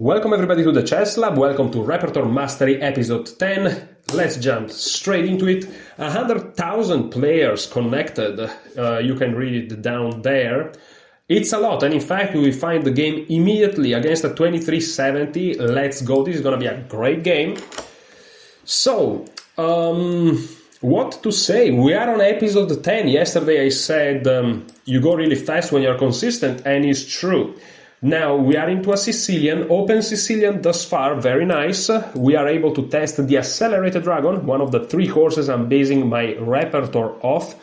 Welcome everybody to the Chess Lab, welcome to Repertoire Mastery episode 10. Let's jump straight into it. 100,000 players connected, you can read it down there. It's a lot, and in fact we find the game immediately against a 2370. Let's go, this is gonna be a great game. So, what to say? We are on episode 10. Yesterday I said you go really fast when you're consistent, and it's true. Now we are into a Sicilian, open Sicilian thus far, very nice. We are able to test the Accelerated Dragon, one of the three horses I'm basing my repertoire off.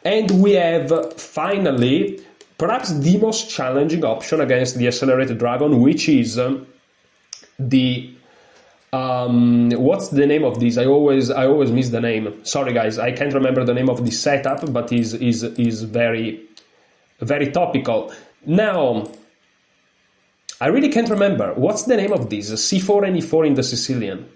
And we have finally perhaps the most challenging option against the Accelerated Dragon, which is the what's the name of this? I always miss the name. Sorry guys, I can't remember the name of the setup, but is very topical. Now I really can't remember. What's the name of this? C4 and E4 in the Sicilian.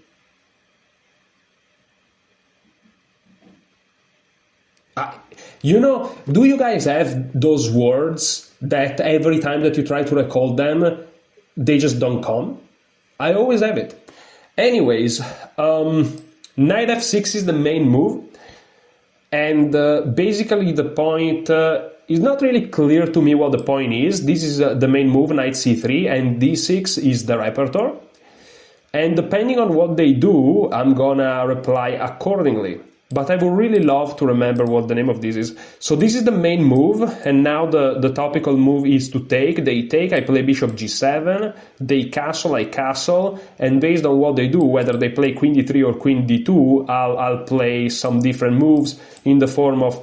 Do you guys have those words that every time that you try to recall them, they just don't come? I always have it. Anyways, knight f6 is the main move. And basically the point is not really clear to me what the point is. This is the main move, knight c3, and d6 is the repertoire. And depending on what they do, I'm gonna reply accordingly. But I would really love to remember what the name of this is. So this is the main move, and now the topical move is to take. They take, I play bishop g7, they castle, I castle, and based on what they do, whether they play queen d3 or queen d2, I'll play some different moves in the form of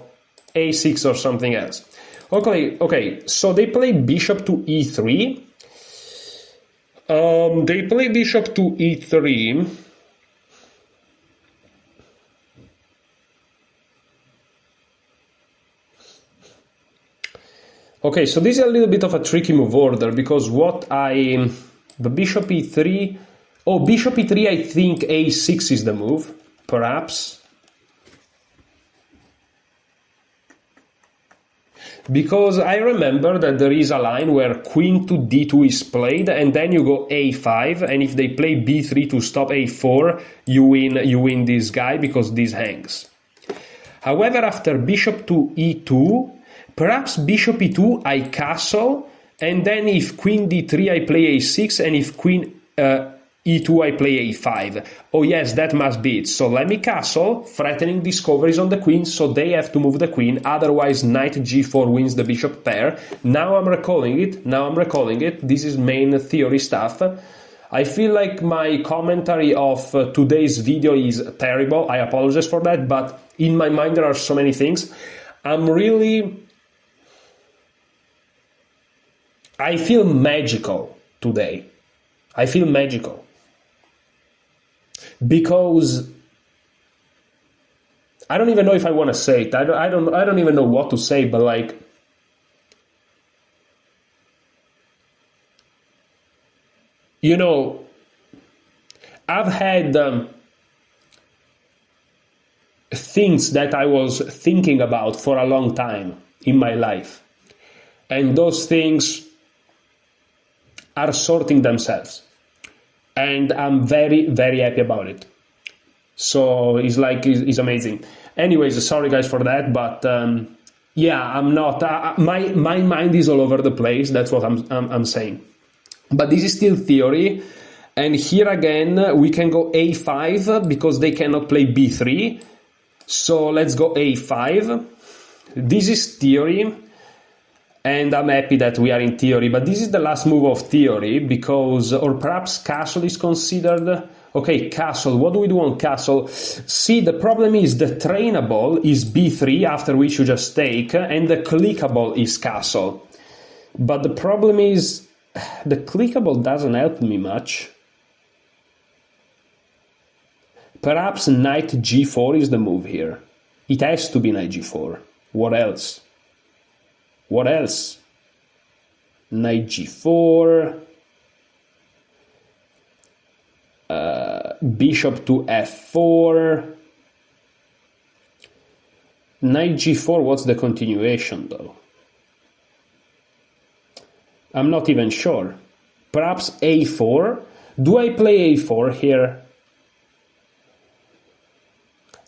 a6 or something else. Okay, so they play bishop to e3. They play bishop to e3. Okay, so this is a little bit of a tricky move order, because the bishop e3, bishop e3, I think a6 is the move, perhaps. Because I remember that there is a line where queen to d2 is played, and then you go a5, and if they play b3 to stop a4, you win this guy because this hangs. However, after bishop to e2, perhaps bishop e2, I castle, and then if queen d3, I play a6, and if queen e2, I play a5. Oh yes, that must be it. So let me castle, threatening discoveries on the queen, so they have to move the queen, otherwise knight g4 wins the bishop pair. Now I'm recalling it. This is main theory stuff. I feel like my commentary of today's video is terrible. I apologize for that, but in my mind there are so many things. I feel magical today. I feel magical. Because I don't even know if I want to say it. I don't even know what to say, but like, I've had things that I was thinking about for a long time in my life, and those things are sorting themselves, and I'm very, very happy about it. So it's amazing. Anyways, sorry guys for that, but yeah, I'm not. My mind is all over the place. That's what I'm saying. But this is still theory, and here again we can go a5 because they cannot play b3. So let's go a5. This is theory. And I'm happy that we are in theory, but this is the last move of theory because, or perhaps castle is considered. Okay, castle, what do we do on castle? See, the problem is the trainable is b3, after which you just take, and the clickable is castle. But the problem is, the clickable doesn't help me much. Perhaps knight g4 is the move here. It has to be knight g4. What else? What else? Knight g4, bishop to f4, knight g4, what's the continuation though? I'm not even sure. Perhaps a4. Do I play a4 here?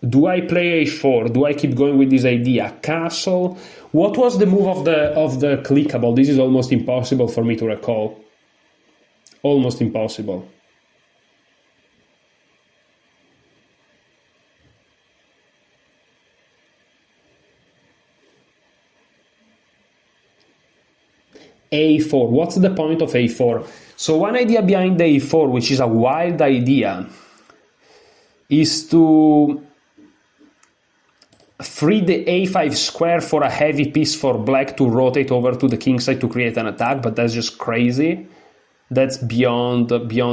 Do I play a4? Do I keep going with this idea? Castle. What was the move of the clickable? This is almost impossible for me to recall. Almost impossible. a4. What's the point of a4? So one idea behind the a4, which is a wild idea, is to free the a5 square for a heavy piece for black to rotate over to the king side to create an attack, but that's just crazy. That's beyond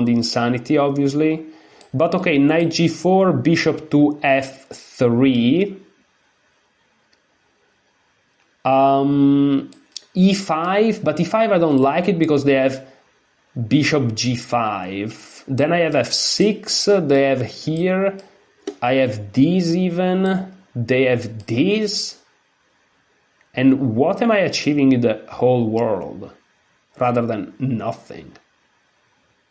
insanity, obviously. But okay, knight g4, bishop to f3. E5, but e5 I don't like it because they have bishop g5. Then I have f6, they have here, I have this even, they have this. And what am I achieving in the whole world? Rather than nothing.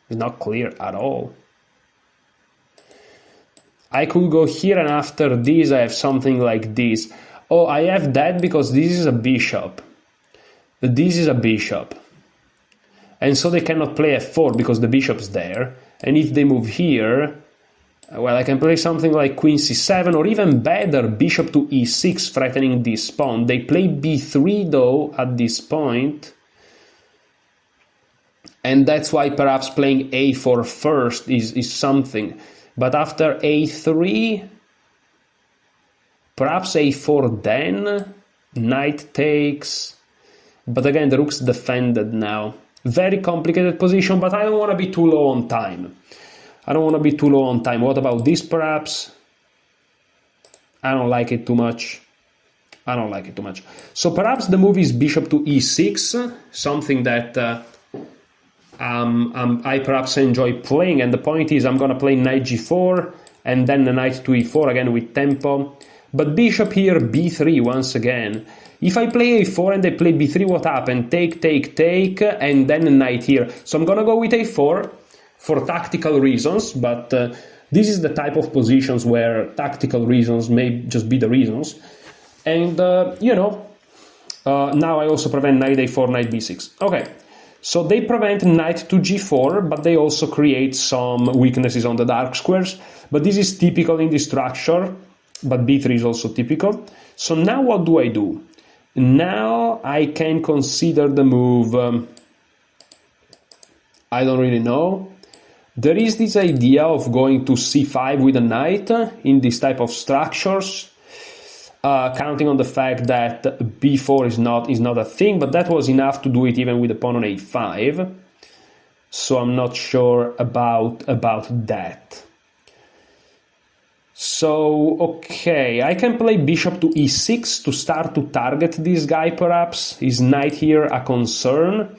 It's not clear at all. I could go here and after this I have something like this. Oh, I have that because this is a bishop. This is a bishop. And so they cannot play f4 because the bishop's there. And if they move here, well, I can play something like queen c7 or even better, bishop to e6, threatening this pawn. They play b3 though at this point. And that's why perhaps playing a4 first is something. But after a3, perhaps a4 then, knight takes. But again, the rook's defended now. Very complicated position, but I don't want to be too low on time. What about this perhaps? I don't like it too much. So perhaps the move is bishop to e6, something that I perhaps enjoy playing. And the point is I'm going to play knight g4 and then the knight to e4 again with tempo. But bishop here, b3 once again. If I play a4 and they play b3, what happened? Take, and then a knight here. So I'm going to go with a4 for tactical reasons, but this is the type of positions where tactical reasons may just be the reasons. And, now I also prevent knight a4, knight b6. Okay, so they prevent knight to g4, but they also create some weaknesses on the dark squares. But this is typical in this structure, but b3 is also typical. So now what do? Now I can consider the move, I don't really know. There is this idea of going to c5 with a knight in this type of structures, counting on the fact that b4 is not a thing, but that was enough to do it even with the pawn on a5. So I'm not sure about that. So, okay, I can play bishop to e6 to start to target this guy perhaps. Is knight here a concern?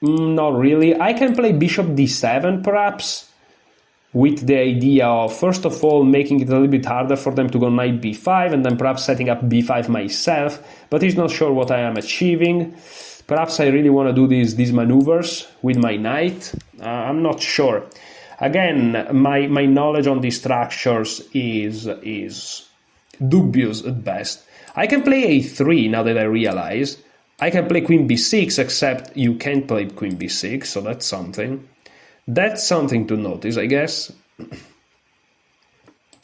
Not really. I can play bishop d7 perhaps, with the idea of, first of all, making it a little bit harder for them to go knight b5 and then perhaps setting up b5 myself, but he's not sure what I am achieving. Perhaps I really want to do these maneuvers with my knight. I'm not sure. Again, my knowledge on these structures is dubious at best. I can play a3 now that I realize. I can play queen b6, except you can't play queen b6, so that's something. That's something to notice, I guess.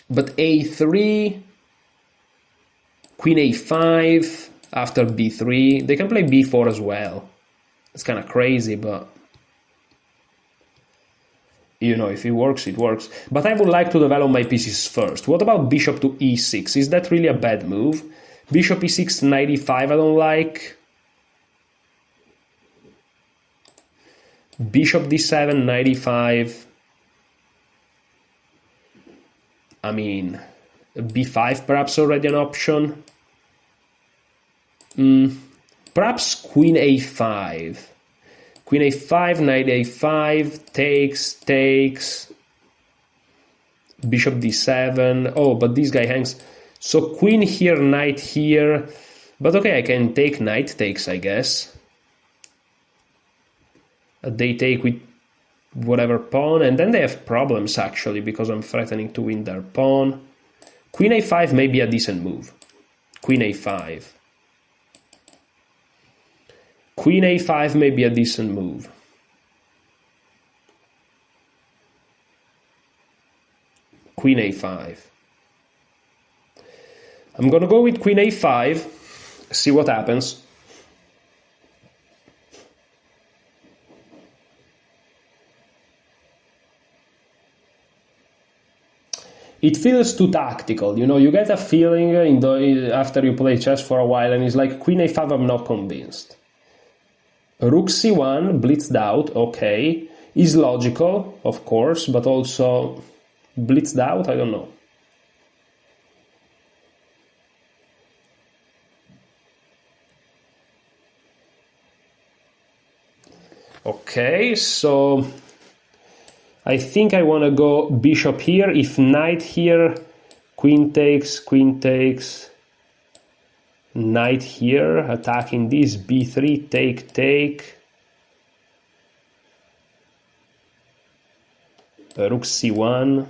But a3, queen a5, after b3, they can play b4 as well. It's kind of crazy, but if it works, it works. But I would like to develop my pieces first. What about bishop to e6? Is that really a bad move? Bishop e6, knight e5, I don't like. Bishop d7, knight e5. I mean, b5 perhaps already an option. Perhaps queen a5. Queen a5, knight a5, takes. Bishop d7. Oh, but this guy hangs. So queen here, knight here. But okay, I can take knight takes, I guess. They take with whatever pawn, and then they have problems actually because I'm threatening to win their pawn. Queen a5 may be a decent move. Queen a5. Queen a5 may be a decent move. Queen a5. I'm gonna go with queen a5, see what happens. It feels too tactical, you know, you get a feeling after you play chess for a while, and it's like queen a5, I'm not convinced. Rook c1, blitzed out, okay. Is logical, of course, but also blitzed out, I don't know. Okay, so I think I want to go bishop here. If knight here, queen takes, knight here, attacking this, b3, take, rook c1.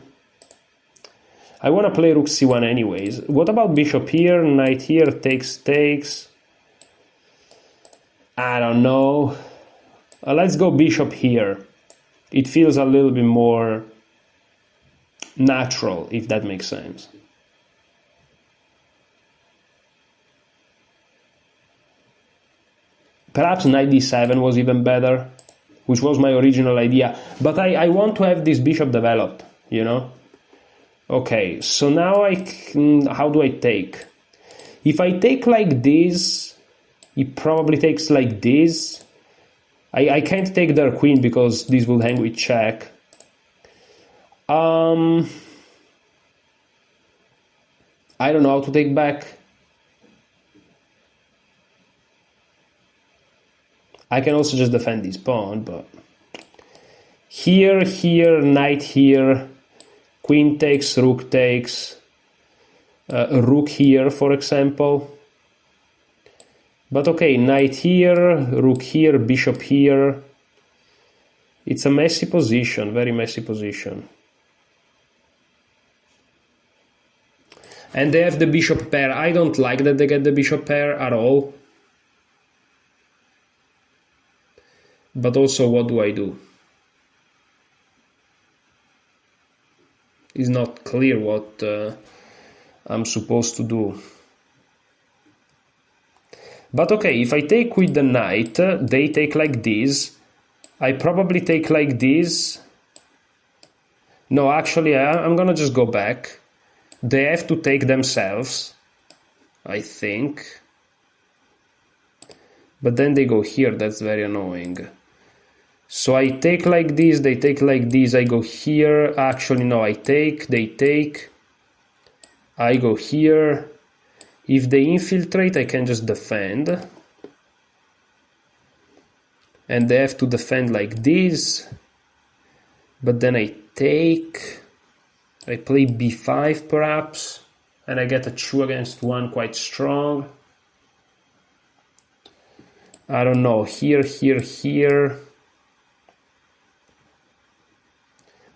I want to play rook c1 anyways. What about bishop here, knight here, takes. I don't know. Let's go bishop here. It feels a little bit more natural, if that makes sense. Perhaps knight d7 was even better, which was my original idea. But I want to have this bishop developed, you know? Okay, so now how do I take? If I take like this, he probably takes like this. I can't take their queen because this will hang with check. I don't know how to take back. I can also just defend this pawn, but here, knight here, queen takes, rook takes, rook here, for example. But okay, knight here, rook here, bishop here. It's a messy position, very messy position. And they have the bishop pair. I don't like that they get the bishop pair at all. But also, what do I do? It's not clear what I'm supposed to do. But okay, if I take with the knight, they take like this. I probably take like this. No, actually, I'm gonna just go back. They have to take themselves, I think. But then they go here, that's very annoying. So I take like this, they take like this, I go here. Actually, no, I take, they take. I go here. If they infiltrate, I can just defend. And they have to defend like this. But then I take. I play b5 perhaps. And I get a 2 against 1 quite strong. I don't know. Here.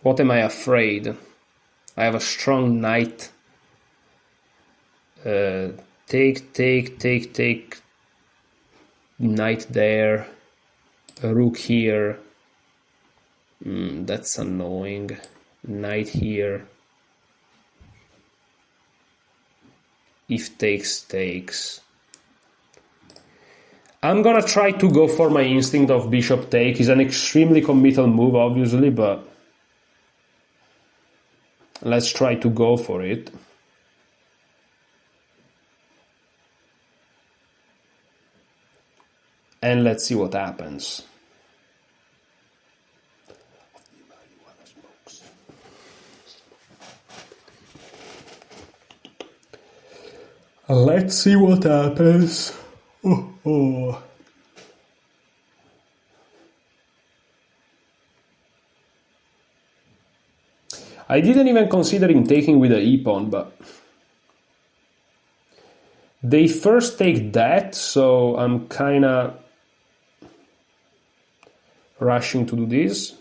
What am I afraid? I have a strong knight. Take. Knight there. A rook here. That's annoying. Knight here. If takes. I'm gonna try to go for my instinct of bishop take. It's an extremely committal move, obviously, but let's try to go for it. And let's see what happens. Let's see what happens. Oh. I didn't even consider him taking with the e-pawn, but they first take that, so I'm kinda rushing to do this.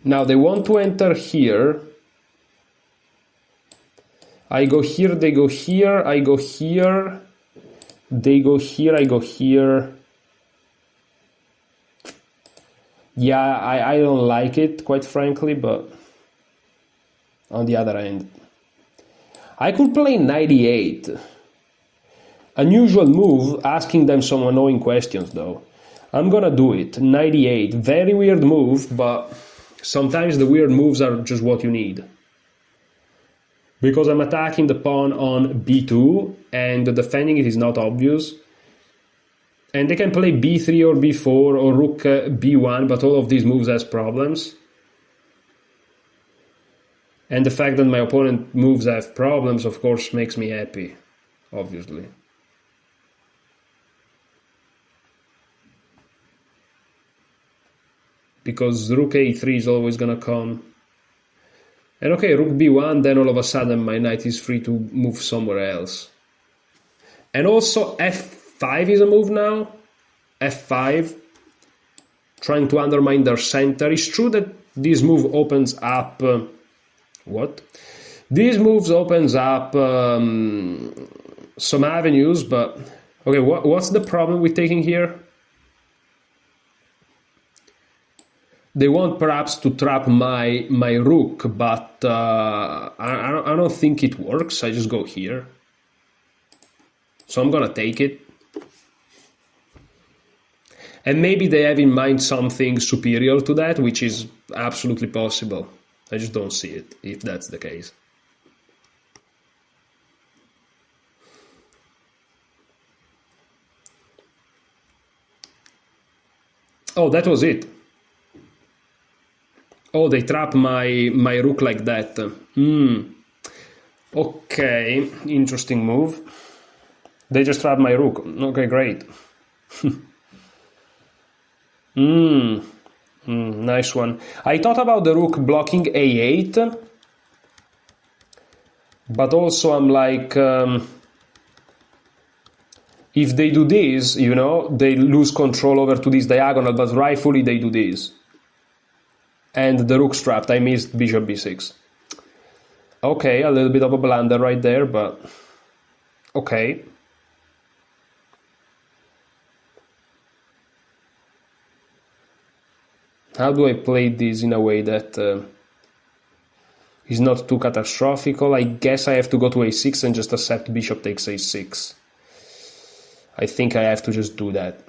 Now they want to enter here. I go here, they go here, I go here, they go here, I go here. Yeah, I don't like it, quite frankly, but on the other hand, I could play 98. Unusual move, asking them some annoying questions though. I'm gonna do it. 98. Very weird move, but sometimes the weird moves are just what you need. Because I'm attacking the pawn on b2 and defending it is not obvious. And they can play b3 or b4 or rook b1, but all of these moves has problems. And the fact that my opponent moves have problems, of course, makes me happy, obviously. Because rook a3 is always gonna come. And okay, rook b1, then all of a sudden my knight is free to move somewhere else. And also f5 is a move now. f5, trying to undermine their center. It's true that this move opens up... what? This move opens up some avenues, but... okay, what's the problem with taking here? They want perhaps to trap my rook, but I don't think it works. I just go here. So I'm gonna take it. And maybe they have in mind something superior to that, which is absolutely possible. I just don't see it, if that's the case. Oh, that was it. Oh, they trap my rook like that. Okay, interesting move. They just trap my rook. Okay, great. Nice one. I thought about the rook blocking a8, but also I'm like, if they do this, you know, they lose control over to this diagonal, but rightfully they do this. And the rook's trapped. I missed bishop b6. Okay, a little bit of a blunder right there, but okay. How do I play this in a way that is not too catastrophical? I guess I have to go to a6 and just accept bishop takes a6. I think I have to just do that.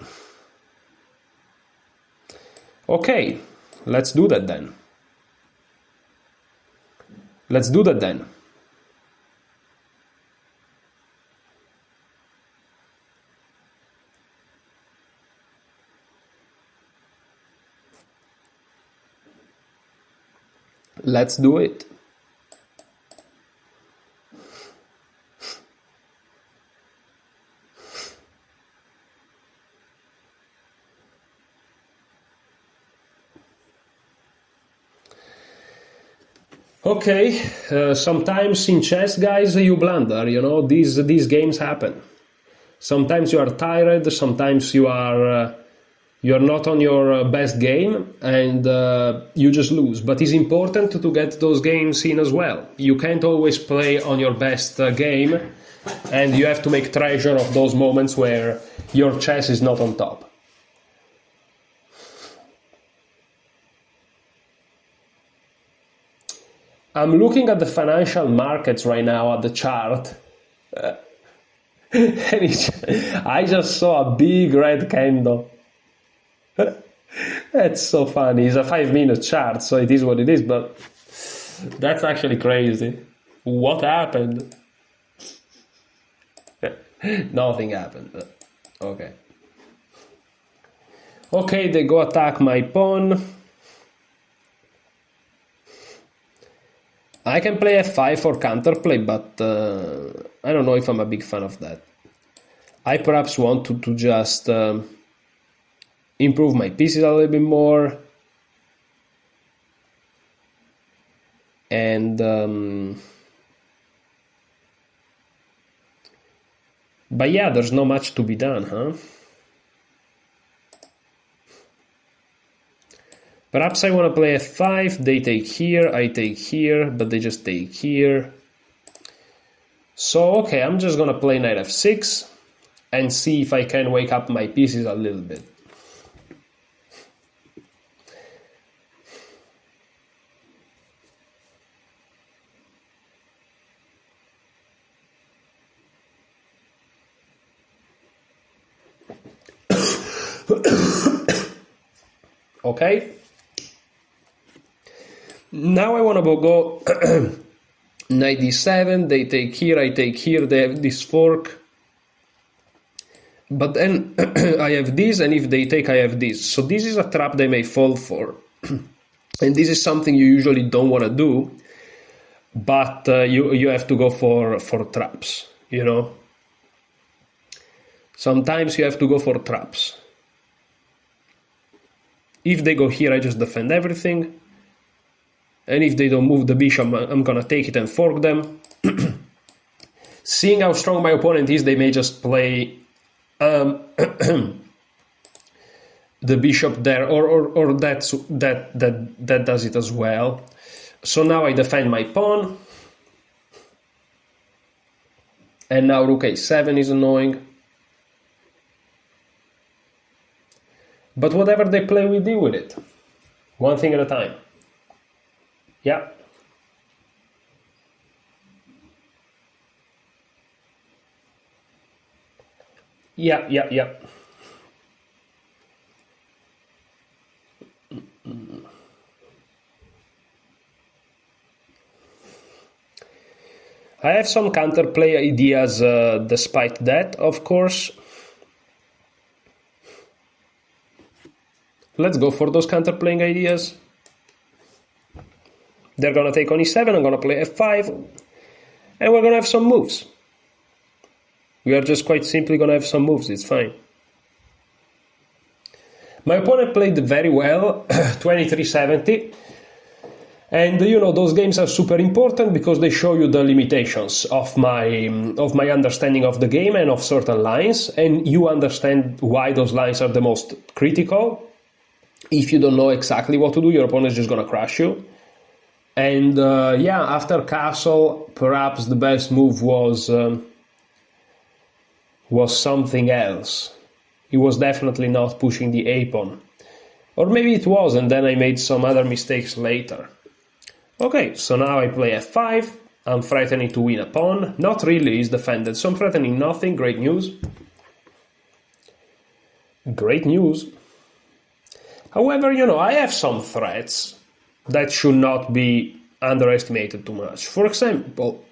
Okay. Let's do that then. Let's do that then. Let's do it. Okay, sometimes in chess, guys, you blunder, you know, these games happen. Sometimes you are tired, sometimes you are not on your best game, and you just lose. But it's important to get those games in as well. You can't always play on your best game, and you have to make treasure of those moments where your chess is not on top. I'm looking at the financial markets right now, at the chart, and I just saw a big red candle. That's so funny. It's a 5-minute chart, so it is what it is, but that's actually crazy. What happened? Nothing happened, but okay. Okay, they go attack my pawn. I can play f5 for counterplay, but I don't know if I'm a big fan of that. I perhaps want to just improve my pieces a little bit more. And but yeah, there's not much to be done, huh? Perhaps I want to play f5, they take here, I take here, but they just take here. So, okay, I'm just gonna play knight f6 and see if I can wake up my pieces a little bit. Okay. Now I want to go knight d7, they take here, I take here, they have this fork. But then I have this, and if they take, I have this. So this is a trap they may fall for. And this is something you usually don't want to do, but you have to go for traps, you know. Sometimes you have to go for traps. If they go here, I just defend everything. And if they don't move the bishop, I'm gonna take it and fork them. Seeing how strong my opponent is, they may just play the bishop there, or that does it as well. So now I defend my pawn. And now rook a7 is annoying. But whatever they play, we deal with it. One thing at a time. Yeah. Yeah. I have some counterplay ideas despite that, of course. Let's go for those counterplaying ideas. They're gonna take on e7, I'm gonna play f5, and we're gonna have some moves. We are just quite simply gonna have some moves, it's fine. My opponent played very well, 2370, and you know, those games are super important because they show you the limitations of my understanding of the game and of certain lines, and you understand why those lines are the most critical. If you don't know exactly what to do, your opponent is just gonna crush you. And yeah, after castle, perhaps the best move was something else. It was definitely not pushing the a pawn. Or maybe it was, and then I made some other mistakes later. Okay, so now I play f5. I'm threatening to win a pawn. Not really, he's defended, so I'm threatening nothing. Great news. Great news. However, you know, I have some threats that should not be underestimated too much. For example,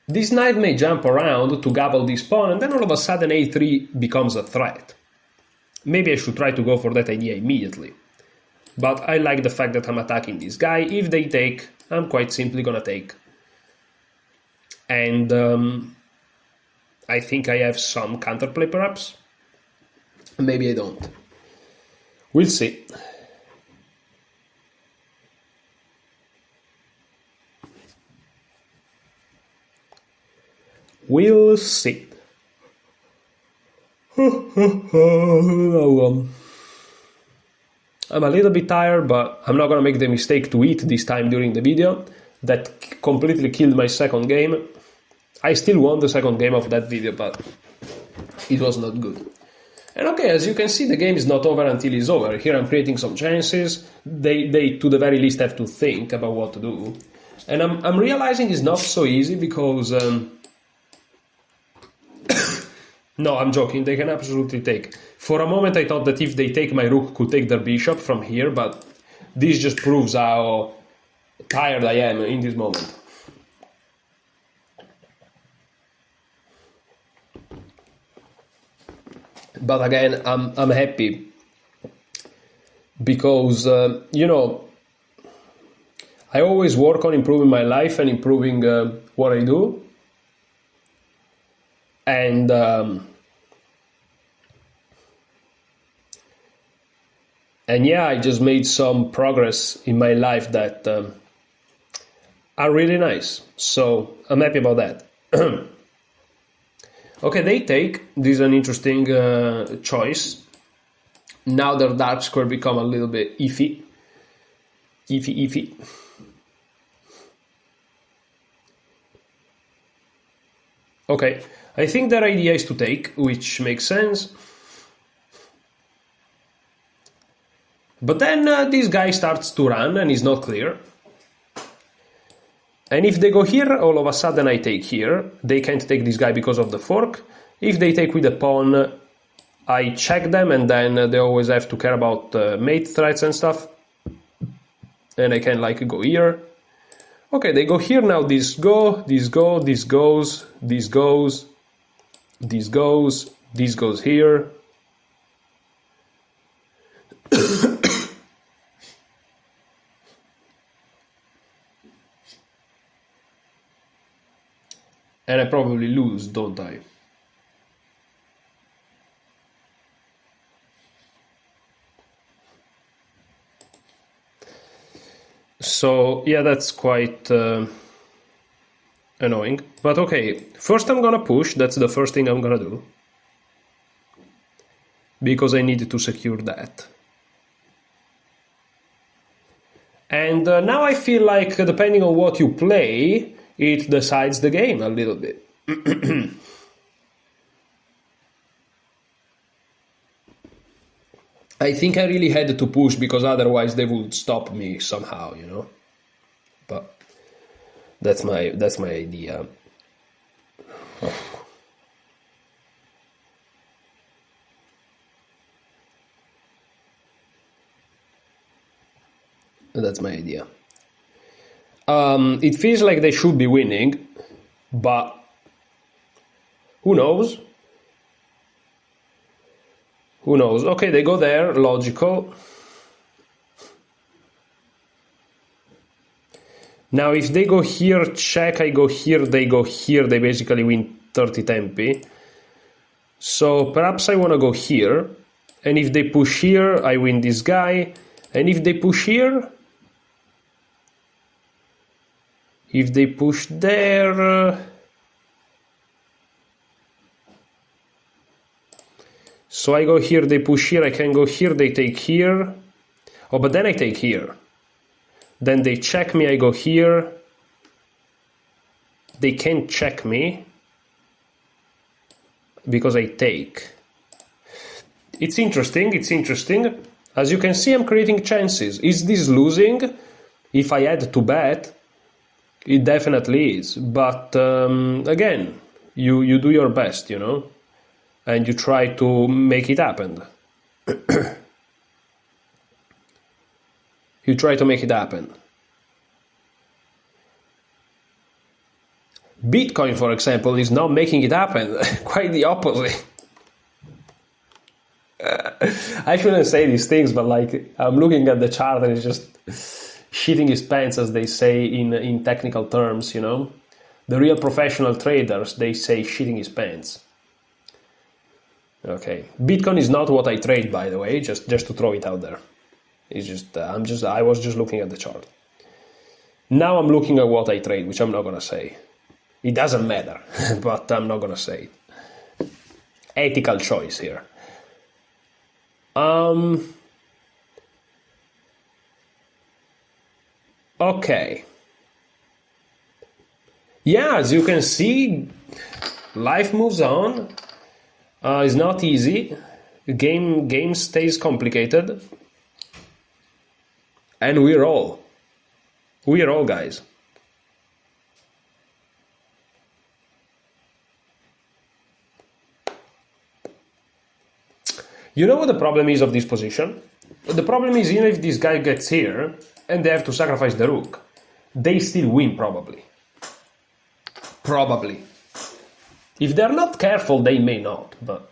this knight may jump around to gobble this pawn, and then all of a sudden a3 becomes a threat. Maybe I should try to go for that idea immediately. But I like the fact that I'm attacking this guy. If they take, I'm quite simply gonna take. And I think I have some counterplay perhaps. Maybe I don't. We'll see. We'll see. I'm a little bit tired, but I'm not gonna make the mistake to eat this time during the video. That completely killed my second game. I still won the second game of that video, but it was not good. And okay, as you can see, the game is not over until it's over. Here I'm creating some chances. They to the very least have to think about what to do. And I'm realizing it's not so easy because... no, I'm joking, they can absolutely take. For a moment I thought that if they take, my rook could take their bishop from here, but this just proves how tired I am in this moment. But again, I'm happy because, you know, I always work on improving my life and improving what I do. And yeah, I just made some progress in my life that are really nice. So I'm happy about that. Okay, they take. This is an interesting choice. Now their dark square become a little bit iffy. Iffy. Okay, I think their idea is to take, which makes sense. But then this guy starts to run and is not clear. And if they go here, all of a sudden I take here. They can't take this guy because of the fork. If they take with a pawn, I check them, and then they always have to care about mate threats and stuff. And I can like go here. Okay, they go here now. This goes, this goes, this goes here. And I probably lose, don't I? So, yeah, that's quite annoying. But okay, first I'm gonna push. That's the first thing I'm gonna do. Because I need to secure that. And now I feel like, depending on what you play, it decides the game a little bit. I think I really had to push because otherwise they would stop me somehow, you know. But that's my idea. That's my idea. It feels like they should be winning, but who knows? Who knows? Okay, they go there, logical. Now, if they go here, check, I go here, they go here, they basically win 30 tempi. So perhaps I want to go here, and if they push here, I win this guy, and if they push here, if they push there, so I go here, they push here, I can go here, they take here. Oh, but then I take here. Then they check me, I go here. They can't check me because I take. It's interesting, it's interesting. As you can see, I'm creating chances. Is this losing? If I had to bet, it definitely is. But again, you do your best, you know? And you try to make it happen. You try to make it happen. Bitcoin, for example, is not making it happen. Quite the opposite. I shouldn't say these things, but like I'm looking at the chart and it's just shitting his pants, as they say in technical terms, you know. The real professional traders, they say shitting his pants. Okay, Bitcoin is not what I trade, by the way, just to throw it out there. It's just I was just looking at the chart. Now I'm looking at what I trade, which I'm not gonna say. It doesn't matter, but I'm not gonna say it. Ethical choice here. Okay. Yeah, as you can see, life moves on. It's not easy. Game stays complicated. And we're all guys. You know what the problem is of this position? The problem is, even if this guy gets here and they have to sacrifice the rook, they still win probably. Probably. If they're not careful, they may not, but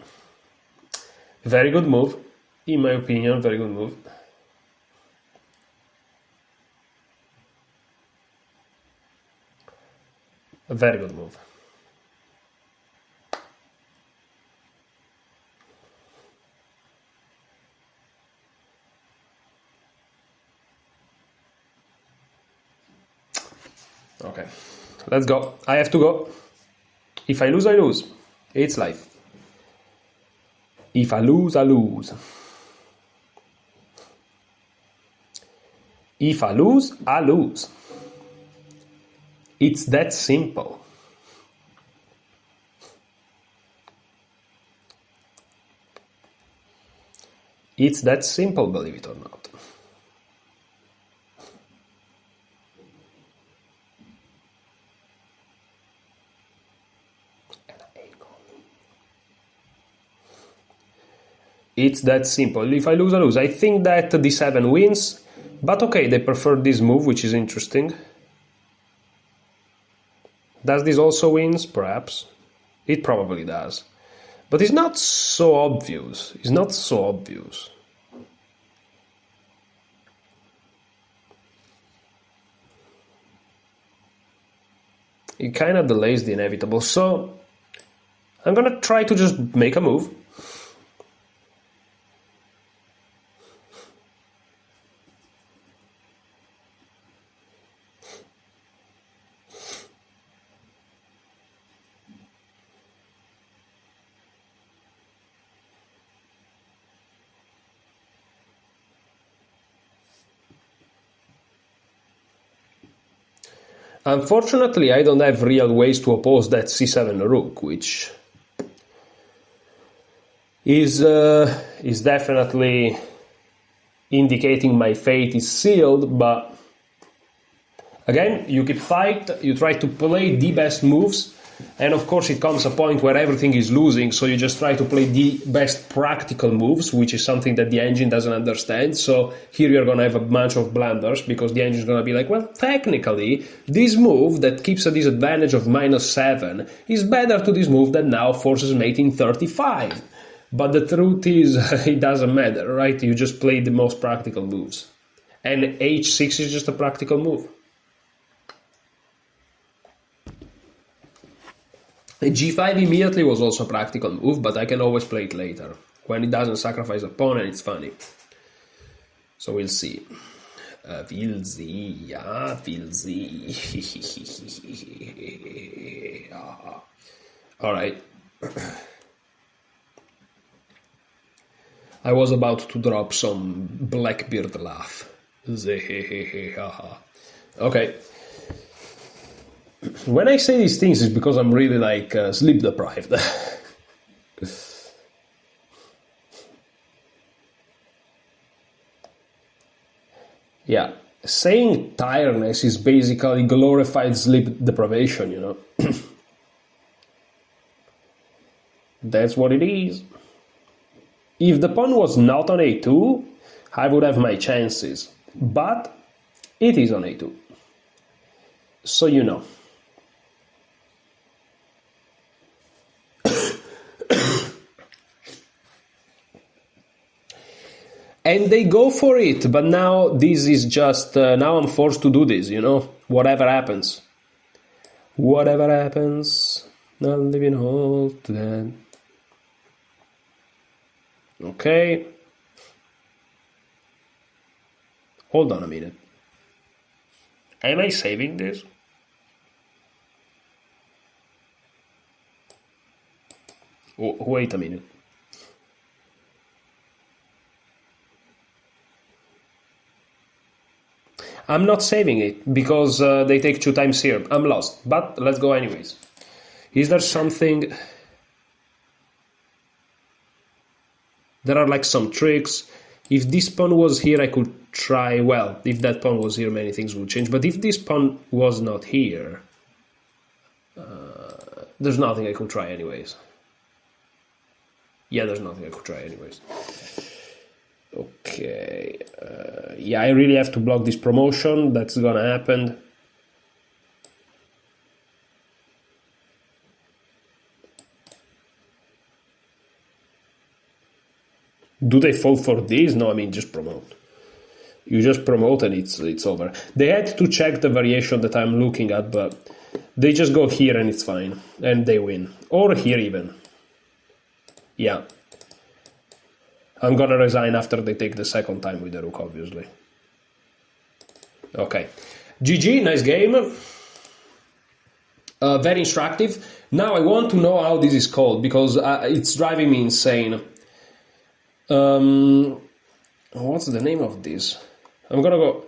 very good move. In my opinion, very good move. A very good move. Okay, let's go. I have to go. If I lose, I lose. It's life. If I lose, I lose. If I lose, I lose. It's that simple. It's that simple, believe it or not. It's that simple. If I lose, I lose. I think that d7 wins, but okay, they prefer this move, which is interesting. Does this also wins? Perhaps. It probably does. But it's not so obvious. It's not so obvious. It kind of delays the inevitable. So I'm going to try to just make a move. Unfortunately, I don't have real ways to oppose that c7 rook, which is definitely indicating my fate is sealed, but again, you keep fight, you try to play the best moves, and of course it comes a point where everything is losing, so you just try to play the best practical moves, which is something that the engine doesn't understand. So here you're going to have a bunch of blunders, because the engine is going to be like, well, technically, this move that keeps a disadvantage of -7 is better to this move that now forces mating 35. But the truth is, it doesn't matter, right? You just play the most practical moves. And h6 is just a practical move. G5 immediately was also a practical move, but I can always play it later. When it doesn't sacrifice a pawn, and it's funny. So we'll see. We'll see. We'll see. Alright. I was about to drop some Blackbeard laugh. Okay. When I say these things, it's because I'm really like sleep deprived. Yeah, saying tiredness is basically glorified sleep deprivation, you know. That's what it is. If the pawn was not on a2, I would have my chances, but it is on a2. So you know. And they go for it, but now this is just, now I'm forced to do this, you know, whatever happens. Whatever happens, I'll live in hope to that. Okay. Hold on a minute. Am I saving this? Wait a minute. I'm not saving it because they take 2 times here. I'm lost, but let's go anyways. Is there something? There are like some tricks. If this pawn was here, I could try, well, if that pawn was here, many things would change. But if this pawn was not here, there's nothing I could try anyways. Yeah, there's nothing I could try anyways. Okay, yeah, I really have to block this promotion. That's gonna happen. Do they fall for this? No, I mean, just promote. You just promote and it's over. They had to check the variation that I'm looking at, but they just go here and it's fine. And they win. Or here even. Yeah. I'm gonna resign after they take the second time with the rook, obviously. Okay. GG, nice game. Very instructive. Now I want to know how this is called, because it's driving me insane. What's the name of this? I'm gonna go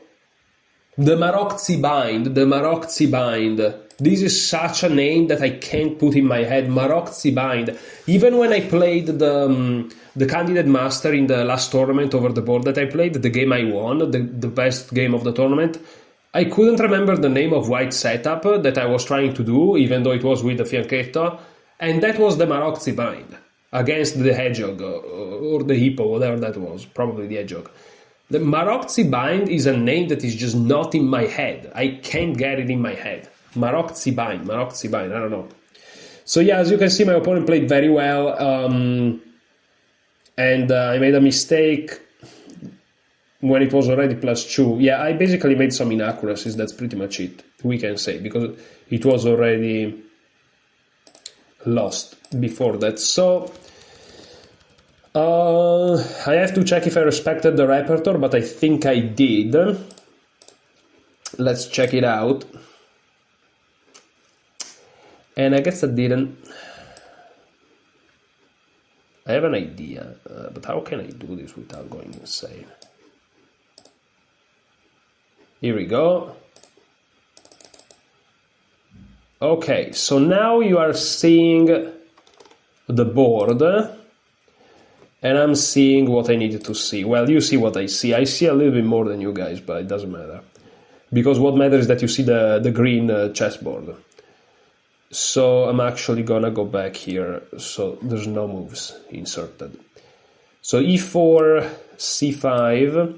The Maroczi bind. This is such a name that I can't put in my head. Maroczi bind. Even when I played the Candidate Master in the last tournament over the board that I played, the game I won, the best game of the tournament, I couldn't remember the name of white setup that I was trying to do, even though it was with the Fianchetto, and that was the Maroczi bind against the Hedgehog or the Hippo, whatever that was, probably the Hedgehog. The Maroczi bind is a name that is just not in my head. I can't get it in my head. Maroczi bind, I don't know. So yeah, as you can see, my opponent played very well, and I made a mistake when it was already +2. Yeah, I basically made some inaccuracies, that's pretty much it, we can say, because it was already lost before that. So I have to check if I respected the repertoire, but I think I did. Let's check it out. And I guess I didn't. I have an idea, but how can I do this without going insane? Here we go. Okay, so now you are seeing the board, and I'm seeing what I needed to see. Well, you see what I see. I see a little bit more than you guys, but it doesn't matter. Because what matters is that you see the green chessboard. So I'm actually gonna go back here, so there's no moves inserted. So e4, c5,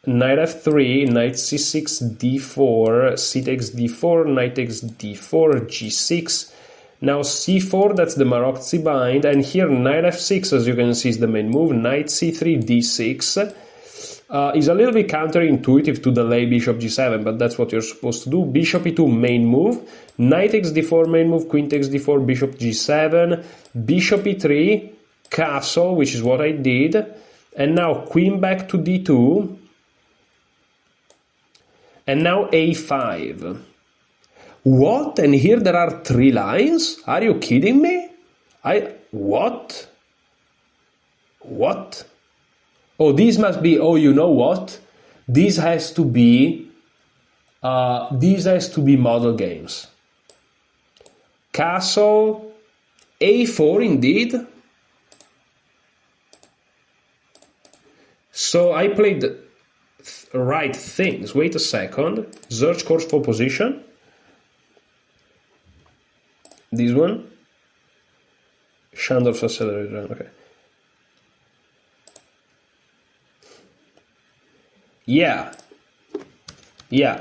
knight f3, knight c6, d4, c takes d4, knight takes d4, g6. Now c4, that's the Maroczi bind, and here knight f6, as you can see, is the main move. Knight c3, d6 is a little bit counterintuitive to delay bishop g7, but that's what you're supposed to do. Bishop e2, main move. Knight takes d4, main move. Queen takes d4, bishop g7. Bishop e3, castle, which is what I did. And now queen back to d2. And now a5. What? And here there are 3 lines? Are you kidding me? What? What? Oh, this must be, oh, you know what? This has to be model games. Castle, a4 indeed. So I played the right things. Wait a second. Search course for position. This one. Schandorf's accelerator, okay. Yeah,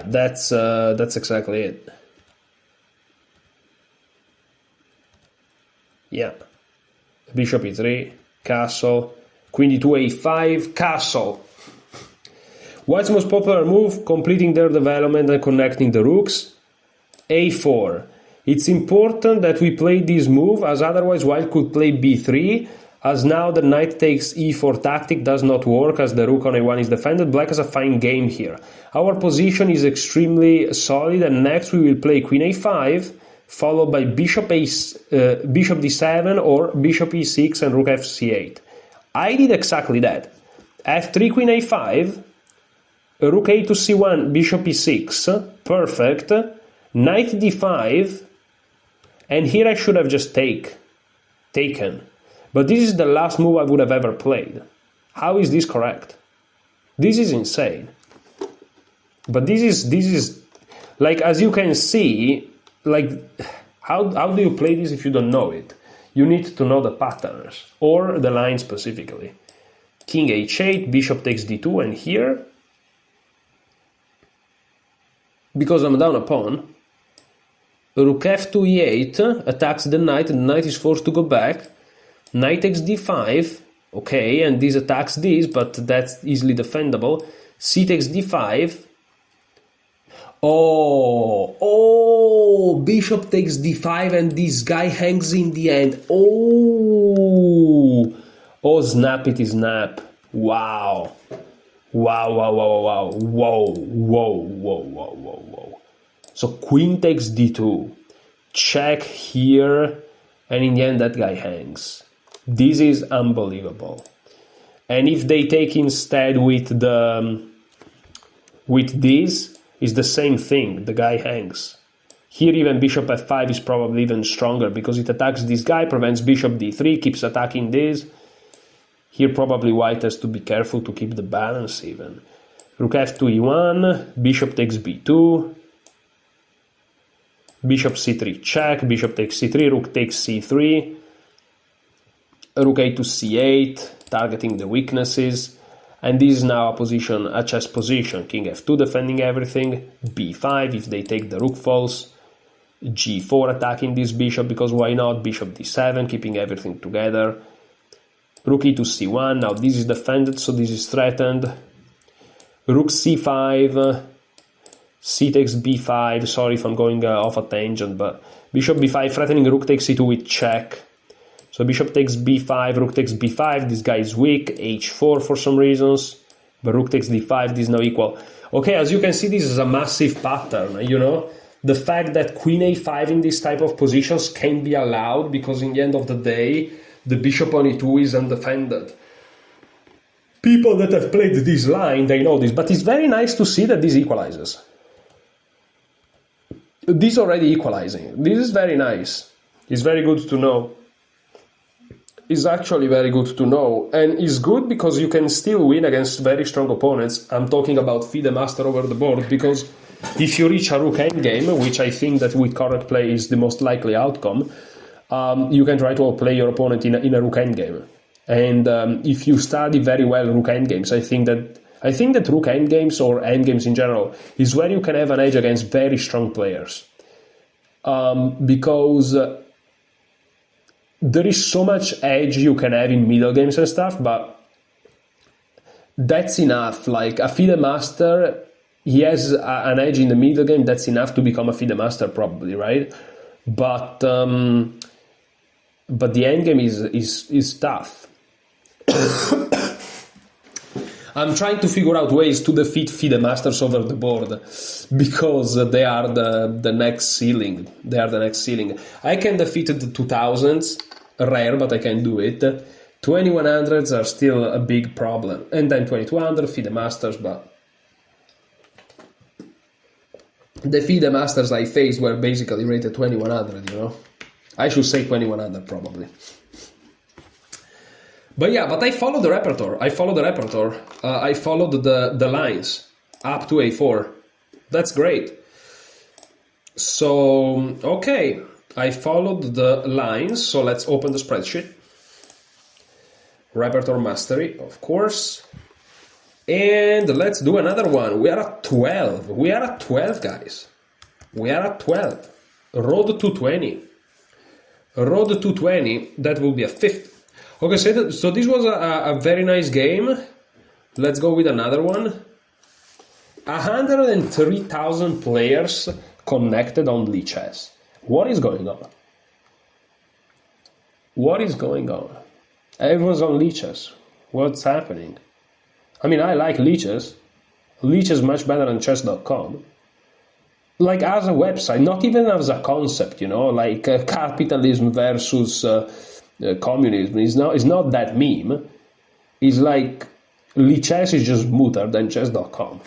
that's exactly it. Yeah, bishop e3, castle, queen d2, a5, castle. White's most popular move, completing their development and connecting the rooks, a4. It's important that we play this move, as otherwise White could play b3, as now the knight takes e4 tactic does not work as the rook on a1 is defended. Black has a fine game here. Our position is extremely solid, and next we will play queen a5, followed by bishop d7 or bishop e6 and rook fc8. I did exactly that. f3, queen a5, rook a to c1, bishop e6, perfect, knight d5, and here I should have just taken. But this is the last move I would have ever played. How is this correct? This is insane. But this is like, as you can see, like, how do you play this if you don't know it? You need to know the patterns or the line specifically. King h8, bishop takes d2, and here, because I'm down a pawn, rook f2 e8 attacks the knight, and the knight is forced to go back. Knight takes d5, okay, and this attacks this, but that's easily defendable. C takes d5. Oh, bishop takes d5, and this guy hangs in the end. Oh, snappity snap. Wow. Whoa. So queen takes d2. Check here, and in the end that guy hangs. This is unbelievable. And if they take instead with this, is the same thing. The guy hangs. Here even bishop f5 is probably even stronger because it attacks this guy, prevents bishop d3, keeps attacking this. Here probably white has to be careful to keep the balance even. Rook f2 e1, bishop takes b2, bishop c3 check, bishop takes c3, rook takes c3, rook a to c8, targeting the weaknesses. And this is now a chess position. King f2 defending everything, b5 if they take the rook falls, g4 attacking this bishop because why not, bishop d7 keeping everything together, rook e to c1, now this is defended so this is threatened, rook c5, c takes b5, sorry if I'm going off a tangent, but bishop b5 threatening rook takes c2 with check. So bishop takes b5, rook takes b5, this guy is weak, h4 for some reasons, but rook takes d5, this is now equal. Okay, as you can see, this is a massive pattern, you know? The fact that queen a5 in this type of positions can be allowed because in the end of the day, the bishop on e2 is undefended. People that have played this line, they know this, but it's very nice to see that this equalizes. This already equalizing. This is very nice. It's very good to know. Is actually very good to know, and is good because you can still win against very strong opponents. I'm talking about FIDE master over the board, because if you reach a rook endgame, which I think that with correct play is the most likely outcome, you can try to outplay your opponent in a rook endgame. And if you study very well rook endgames, I think that rook endgames or endgames in general is where you can have an edge against very strong players, because there is so much edge you can have in middle games and stuff, but that's enough. Like a FIDE master, he has an edge in the middle game, that's enough to become a FIDE master probably, right? But the endgame is tough. I'm trying to figure out ways to defeat FIDE masters over the board because they are the next ceiling. They are the next ceiling. I can defeat the 2000s, rare, but I can do it. 2100s are still a big problem. And then 2200, FIDE masters, but the FIDE masters I faced were basically rated 2100, you know? I should say 2100 probably. But yeah, but I followed the repertoire. I followed the lines up to a4. That's great. So, okay, I followed the lines. So let's open the spreadsheet. Repertoire Mastery, of course. And let's do another one. We are at 12. We are at 12, guys. We are at 12. Road to 20. Road to 20. That will be a fifth. Okay, so this was a very nice game. Let's go with another one. 103,000 players connected on Lichess. What is going on? What is going on? Everyone's on Lichess. What's happening? I mean, I like Lichess. Lichess is much better than chess.com. Like as a website, not even as a concept, you know, like capitalism versus communism is not that meme. It's like Lichess is just smoother than chess.com.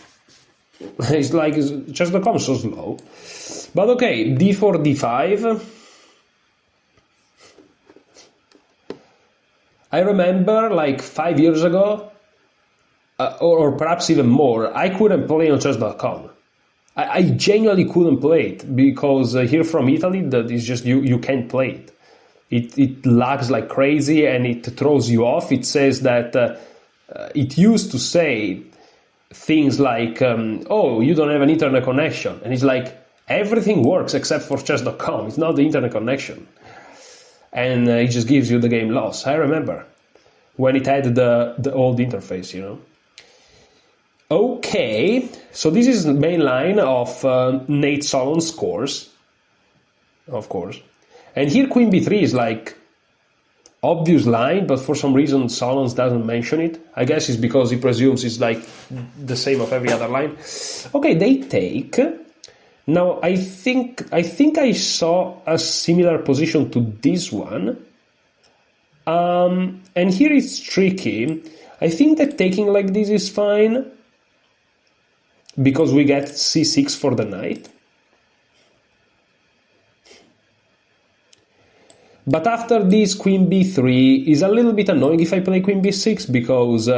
It's like chess.com is so slow. But okay, d4, d5. I remember like 5 years ago, or perhaps even more, I couldn't play on chess.com. I genuinely couldn't play it because here from Italy, that is just you can't play it. It lags like crazy and it throws you off. It says that it used to say things like, oh, you don't have an internet connection. And it's like, everything works except for chess.com. It's not the internet connection. And it just gives you the game loss. I remember when it had the old interface, you know. Okay, so this is the main line of Nate Solon's course, of course. And here queen b3 is like obvious line, but for some reason Solon's doesn't mention it. I guess it's because he presumes it's like the same of every other line. Okay, they take. Now I think I saw a similar position to this one. And here it's tricky. I think that taking like this is fine. because we get c6 for the knight. But after this, queen b3 is a little bit annoying if I play queen b6, because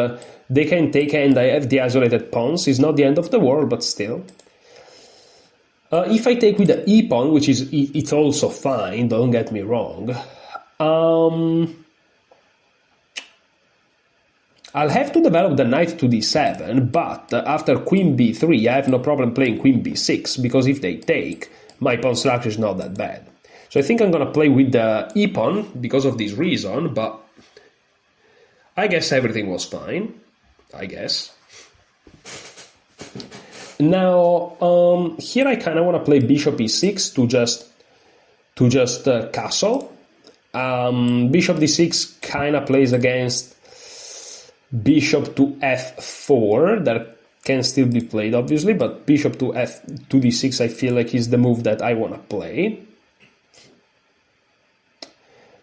they can take and I have the isolated pawns. It's not the end of the world, but still. If I take with the e pawn, which is it's also fine, don't get me wrong. I'll have to develop the knight to d7, but after queen b3 I have no problem playing queen b6, because if they take, my pawn structure is not that bad. So I think I'm gonna play with the e pawn because of this reason, but I guess everything was fine. I guess. Now here I kind of want to play bishop e6 to just castle. Bishop d6 kind of plays against bishop to f4. That can still be played, obviously, but bishop to d6 I feel like is the move that I want to play.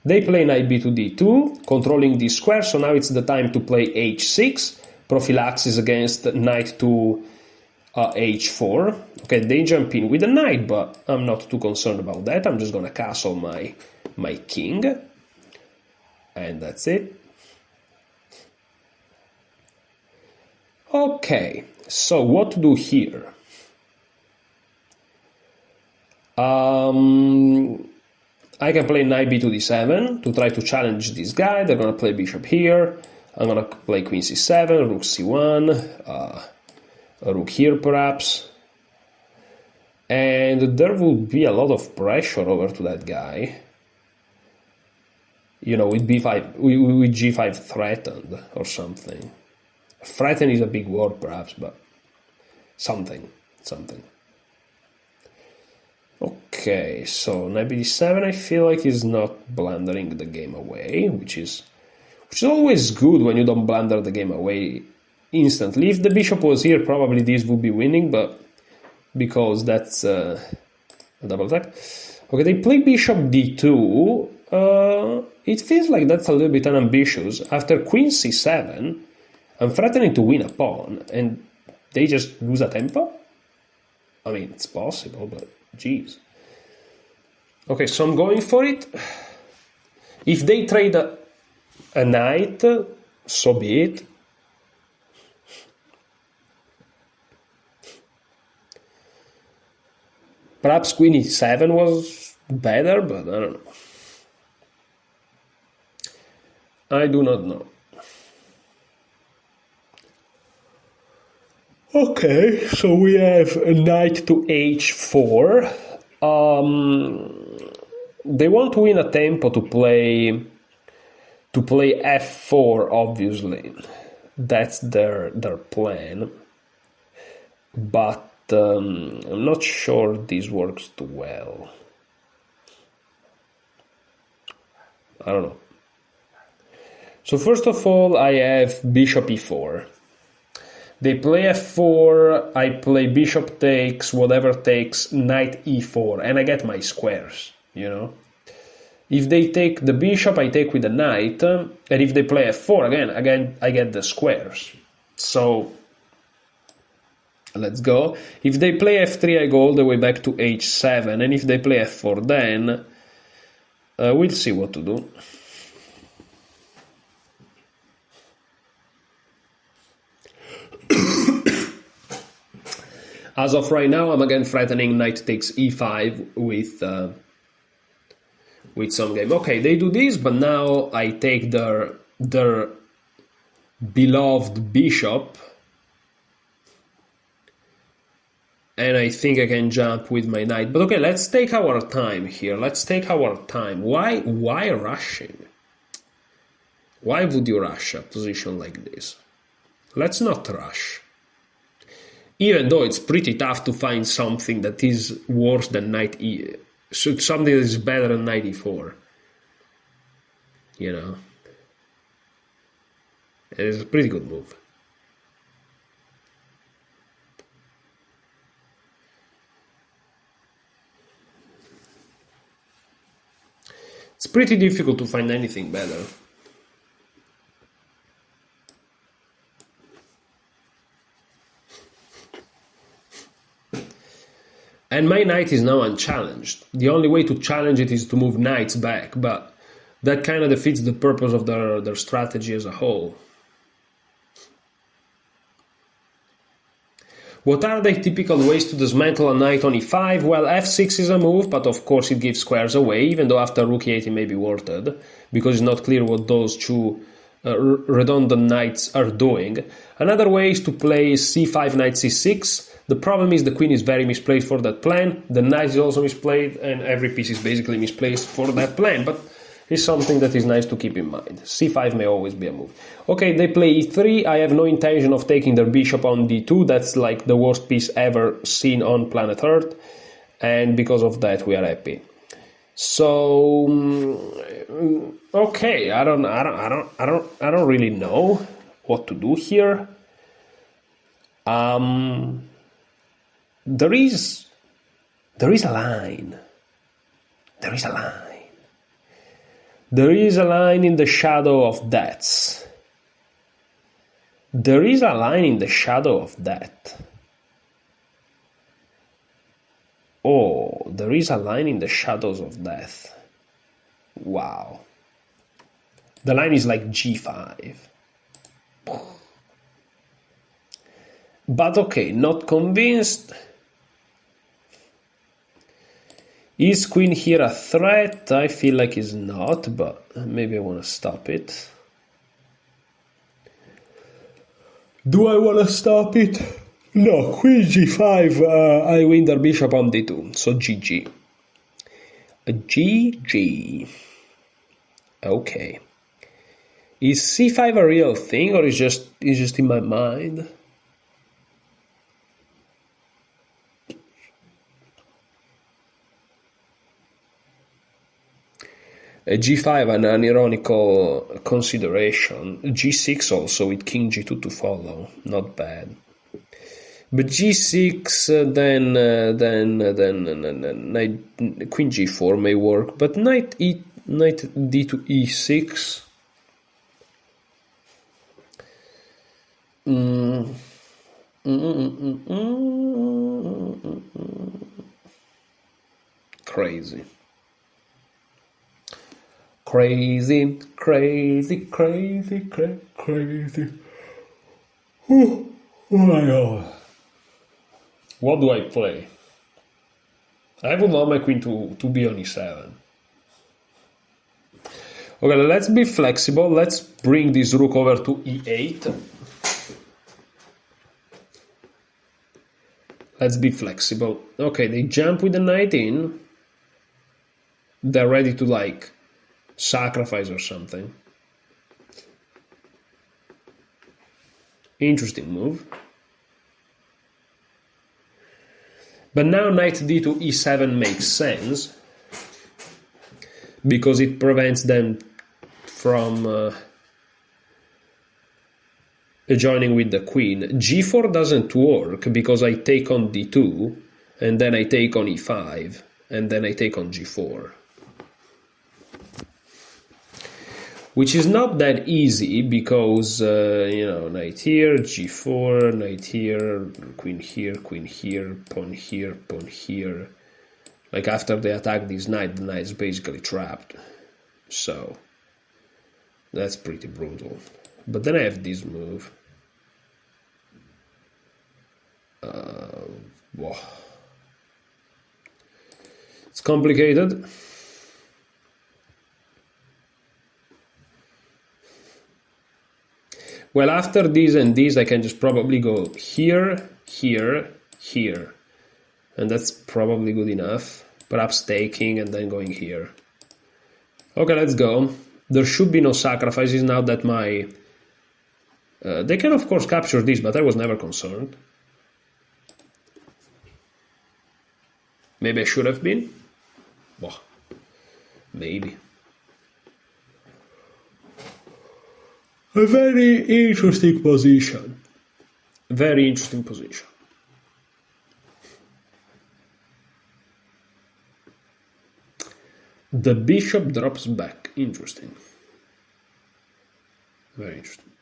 They play knight b to d2, controlling this square, so now it's the time to play h6, prophylaxis against knight to h4. Okay, they jump in with a knight, but I'm not too concerned about that. I'm just gonna castle my king, and that's it. Okay, so what to do here? I can play knight b to d7 to try to challenge this guy. They're gonna play bishop here. I'm gonna play queen c7, rook c1, a rook here perhaps. And there will be a lot of pressure over to that guy. You know, with b5, with g5 threatened or something. Threaten is a big word perhaps, but something. Okay, so knight b7 I feel like is not blundering the game away, which is always good when you don't blunder the game away instantly. If the bishop was here, probably this would be winning, but because that's a double attack. Okay, they play bishop d2. It feels like that's a little bit unambitious. After queen c7, I'm threatening to win a pawn, and they just lose a tempo? I mean, it's possible, but jeez. Okay, so I'm going for it. If they trade a knight, so be it. Perhaps queen e7 was better, but I don't know. I do not know. Okay, so we have a knight to h4. They want to win a tempo to play f4, obviously. That's their plan. But I'm not sure this works too well. I don't know. So first of all, I have bishop e4. They play f4, I play bishop takes, whatever takes, knight e4, and I get my squares, you know. If they take the bishop, I take with the knight, and if they play f4, again I get the squares. So let's go. If they play f3, I go all the way back to h7, and if they play f4, then we'll see what to do. As of right now, I'm again threatening knight takes e5 with some game. Okay, they do this, but now I take their beloved bishop, and I think I can jump with my knight. But okay, let's take our time here. Let's take our time. Why rushing? Why would you rush a position like this? Let's not rush. Even though it's pretty tough to find something that is worse than knight e, something that is better than knight e4. You know, it is a pretty good move. It's pretty difficult to find anything better. And my knight is now unchallenged. The only way to challenge it is to move knights back, but that kind of defeats the purpose of their strategy as a whole. What are the typical ways to dismantle a knight on e5? Well, f6 is a move, but of course it gives squares away, even though after rook e8 it may be worth it, because it's not clear what those two redundant knights are doing. Another way is to play c5, knight c6. The problem is the queen is very misplaced for that plan, the knight is also misplaced, and every piece is basically misplaced for that plan, but it's something that is nice to keep in mind. c5 may always be a move. Okay, they play e3. I have no intention of taking their bishop on d2. That's like the worst piece ever seen on planet Earth, and because of that we are happy. So okay, I don't really know what to do here. There is a line. There is a line. There is a line in the shadow of deaths. There is a line in the shadow of death. Oh, there is a line in the shadows of death. Wow. The line is like g5. But okay, not convinced. Is queen here a threat? I feel like it's not, but maybe I want to stop it. Do I want to stop it? No, queen g5, I win their bishop on d2, so GG. GG. Okay. Is c5 a real thing, or is just in my mind? G5 an ironical consideration. G6 also with king g2 to follow, not bad. But g6 then knight, queen g4 may work, but knight d to e6. Crazy. Crazy, crazy, crazy, crazy. Oh my god. What do I play? I would want my queen to be on e7. Okay, let's be flexible. Let's bring this rook over to e8. Let's be flexible. Okay, they jump with the knight in. They're ready to like sacrifice or something. Interesting move. But now knight d to e7 makes sense because it prevents them from joining with the queen. g4 doesn't work because I take on d2 and then I take on e5 and then I take on g4. Which is not that easy because, knight here, g4, knight here, queen here, pawn here. Like after they attack this knight, the knight is basically trapped. So, that's pretty brutal. But then I have this move. Whoa. It's complicated. Well, after this and this, I can just probably go here, here, here. And that's probably good enough. Perhaps taking and then going here. Okay, let's go. There should be no sacrifices now that my... they can, of course, capture this, but I was never concerned. Maybe I should have been? Well, maybe. A very interesting position. Very interesting position. The bishop drops back. Interesting. Very interesting.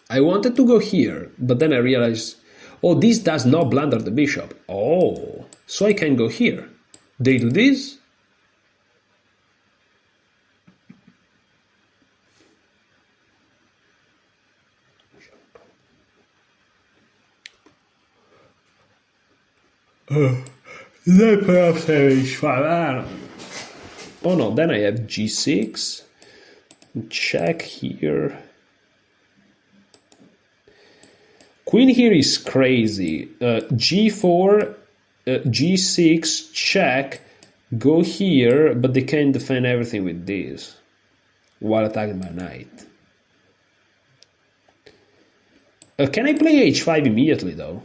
I wanted to go here, but then I realized, oh, this does not blunder the bishop. Oh, so I can go here. They do this. Then perhaps h5. I don't know. Oh no, then I have g6. Check here. Queen here is crazy. G4, G6, check, go here, but they can defend everything with this while attacking my knight. Can I play H5 immediately though?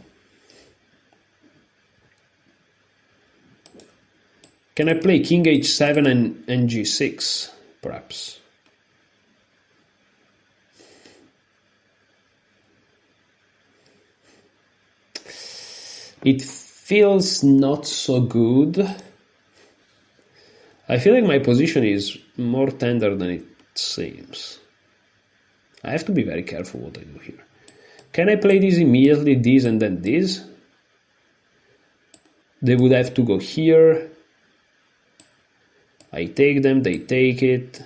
Can I play King H7 and G6, perhaps? It feels not so good. I feel like my position is more tender than it seems. I have to be very careful what I do here. Can I play this immediately, this and then this? They would have to go here. I take them, they take it.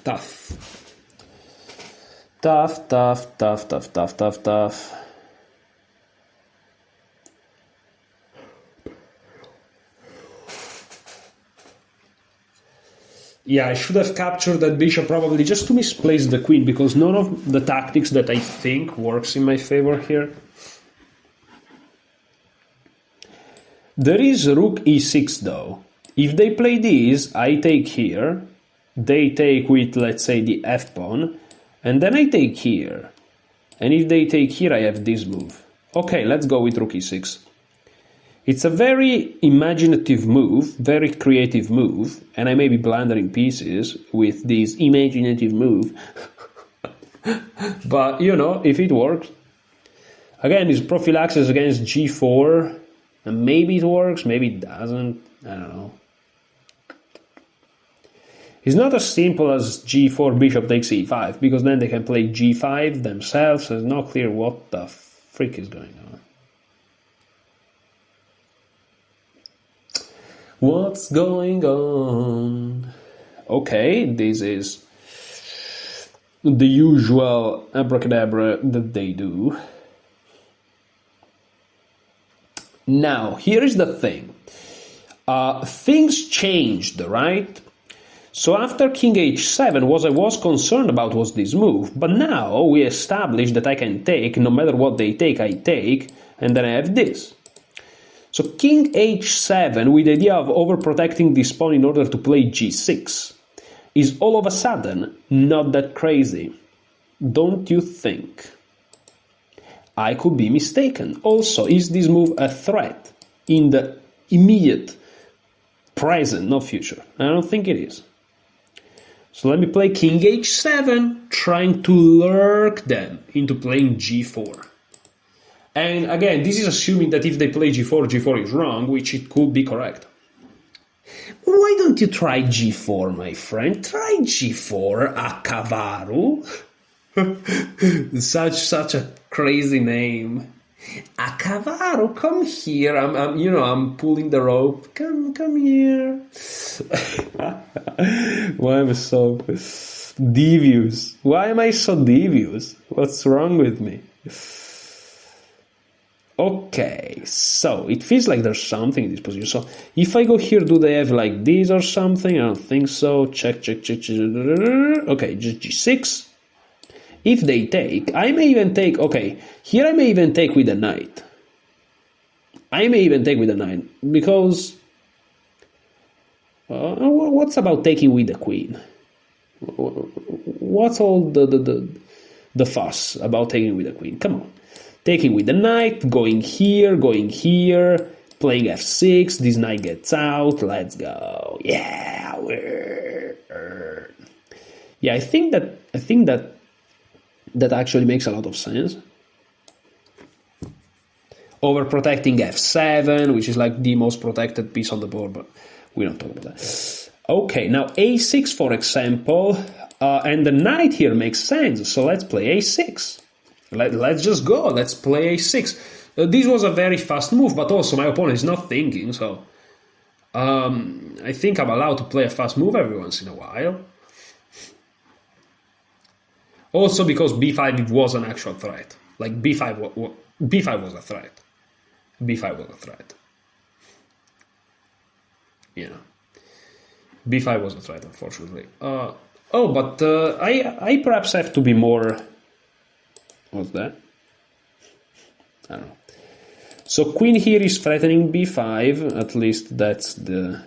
Tough. Tough, tough, tough, tough, tough, tough, tough. Yeah, I should have captured that bishop probably just to misplace the queen, because none of the tactics that I think works in my favor here. There is rook e6 though. If they play this, I take here, they take with, let's say, the f-pawn, and then I take here. And if they take here, I have this move. Okay, let's go with rook e6. It's a very imaginative move, very creative move, and I may be blundering pieces with this imaginative move. But, you know, if it works. Again, it's prophylaxis against g4, and maybe it works, maybe it doesn't, I don't know. It's not as simple as g4 bishop takes e5, because then they can play g5 themselves, so it's not clear what the freak is going on. What's going on? Okay, this is the usual abracadabra that they do. Now, here is the thing. Things changed, right? So after king h7, what I was concerned about was this move, but now we established that I can take, no matter what they take, I take, and then I have this. So king h7, with the idea of overprotecting this pawn in order to play g6, is all of a sudden not that crazy. Don't you think? I could be mistaken. Also, is this move a threat in the immediate present, not future? I don't think it is. So let me play king h7, trying to lurk them into playing g4. And again, this is assuming that if they play g4, g4 is wrong, which it could be correct. Why don't you try g4, my friend? Try g4, a cavaro. Such a crazy name. A cavaro, come here. I'm pulling the rope. Come here. Why am I so devious? Why am I so devious? What's wrong with me? Okay, so it feels like there's something in this position. So if I go here, do they have like this or something? I don't think so. Check, check, check, check. Okay, just g6. If they take, I may even take, okay, here I may even take with a knight. I may even take with a knight, because what's about taking with the queen? What's all the fuss about taking with the queen? Come on. Taking with the knight, going here, playing f6, this knight gets out, let's go. Yeah. Yeah, I think that actually makes a lot of sense. overprotecting f7, which is like the most protected piece on the board, but we don't talk about that. Okay, now a6, for example, and the knight here makes sense, so let's play a6. Let's just go, let's play a6. This was a very fast move, but also my opponent is not thinking, so I think I'm allowed to play a fast move every once in a while. Also because b5 was an actual threat. Like b5 was a threat. b5 was a threat. You know. b5 was a threat, unfortunately. But I perhaps have to be more... What's that? I don't know. So queen here is threatening b5. At least that's the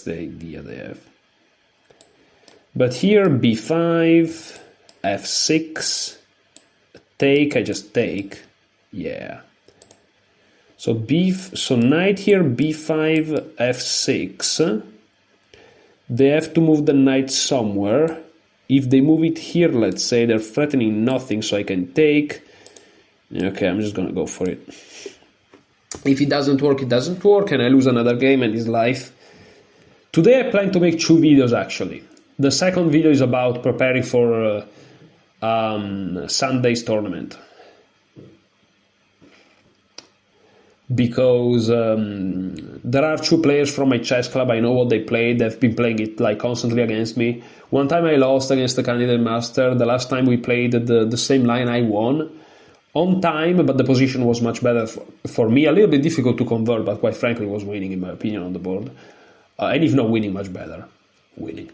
idea they have. But here b5, f6, take. I just take. Yeah. So knight here, b5, f6. They have to move the knight somewhere. If they move it here, let's say, they're threatening nothing, so I can take. Okay, I'm just gonna go for it. If it doesn't work, it doesn't work, and I lose another game and it's life. Today I plan to make 2 videos, actually. The second video is about preparing for Sunday's tournament. Because there are 2 players from my chess club. I know what they played. They've been playing it like constantly against me. One time I lost against the candidate master. The last time we played the same line, I won on time, but the position was much better for me. A little bit difficult to convert, but quite frankly was winning, in my opinion, on the board. And if not winning, much better. Winning.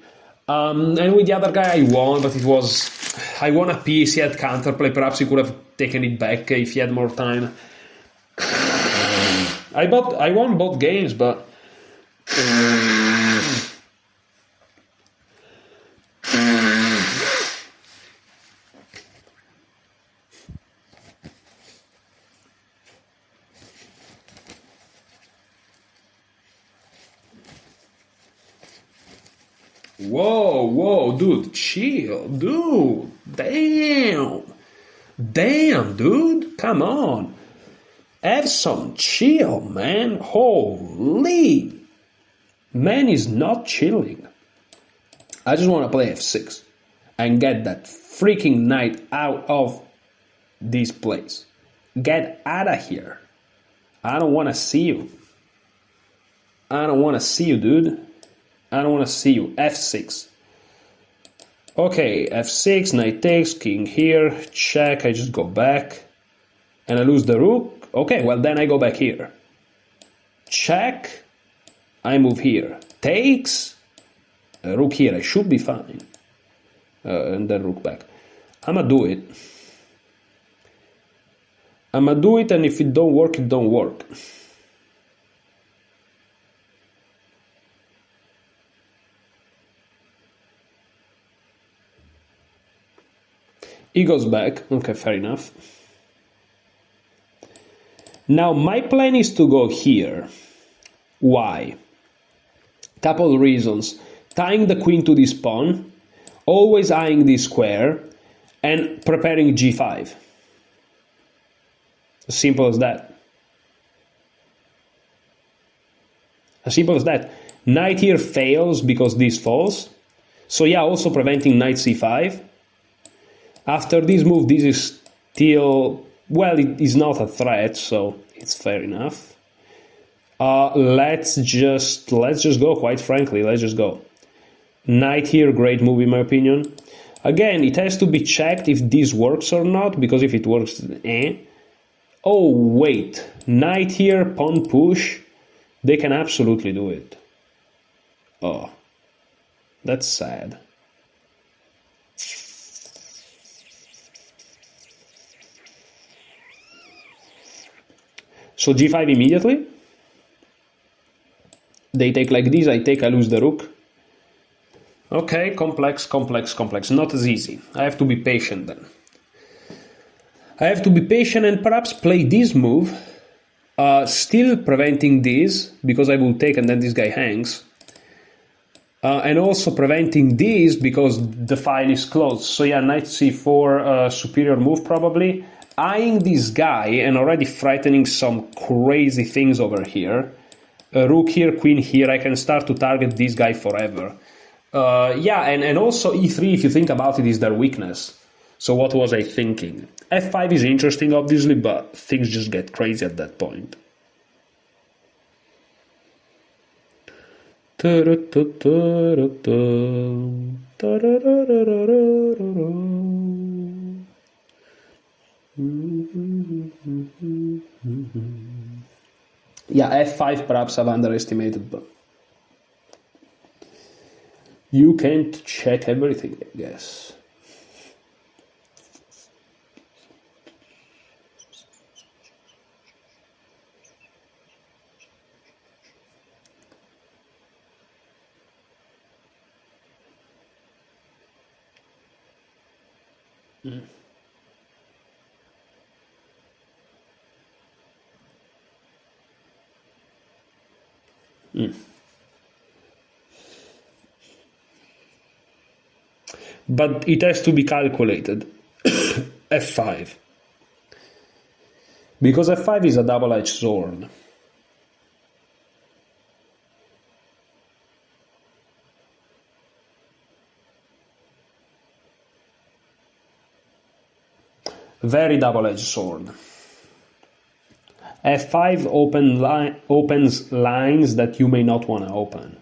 And with the other guy I won, but I won a piece. He had counterplay. Perhaps he could have taken it back if he had more time. I won both games, but whoa, dude, chill, dude, damn, dude, come on. Have some chill, man. Holy. Man is not chilling. I just want to play f6 and get that freaking knight out of this place. Get out of here. I don't want to see you. I don't want to see you, dude. I don't want to see you. f6. Okay, f6, knight takes, king here, check, I just go back. And I lose the rook. Okay, well then I go back here. Check. I move here. Takes. Rook here. I should be fine. And then rook back. I'ma do it. I'ma do it, and if it don't work, it don't work. He goes back. Okay, fair enough. Now, my plan is to go here. Why? Couple of reasons. Tying the queen to this pawn, always eyeing this square, and preparing g5. As simple as that. As simple as that. Knight here fails because this falls. So yeah, also preventing knight c5. After this move, this is still... Well, it is not a threat, so it's fair enough. Let's just go, quite frankly, let's just go. Knight here, great move in my opinion. Again, it has to be checked if this works or not, because if it works, Oh, wait. Knight here, pawn push. They can absolutely do it. Oh, that's sad. So g5 immediately. They take like this, I take, I lose the rook. Okay, complex. Not as easy. I have to be patient then. I have to be patient and perhaps play this move, still preventing this, because I will take and then this guy hangs. And also preventing this because the file is closed. So yeah, knight c4, superior move probably. eyeing this guy and already frightening some crazy things over here. Rook here, queen here, I can start to target this guy forever. Yeah, and also e3, if you think about it, is their weakness. So what was I thinking? f5 is interesting, obviously, but things just get crazy at that point. Yeah, f5 perhaps I've underestimated, but you can't check everything, I guess. But it has to be calculated. f5. Because f5 is a double-edged sword. Very double-edged sword. f5 opens lines that you may not want to open.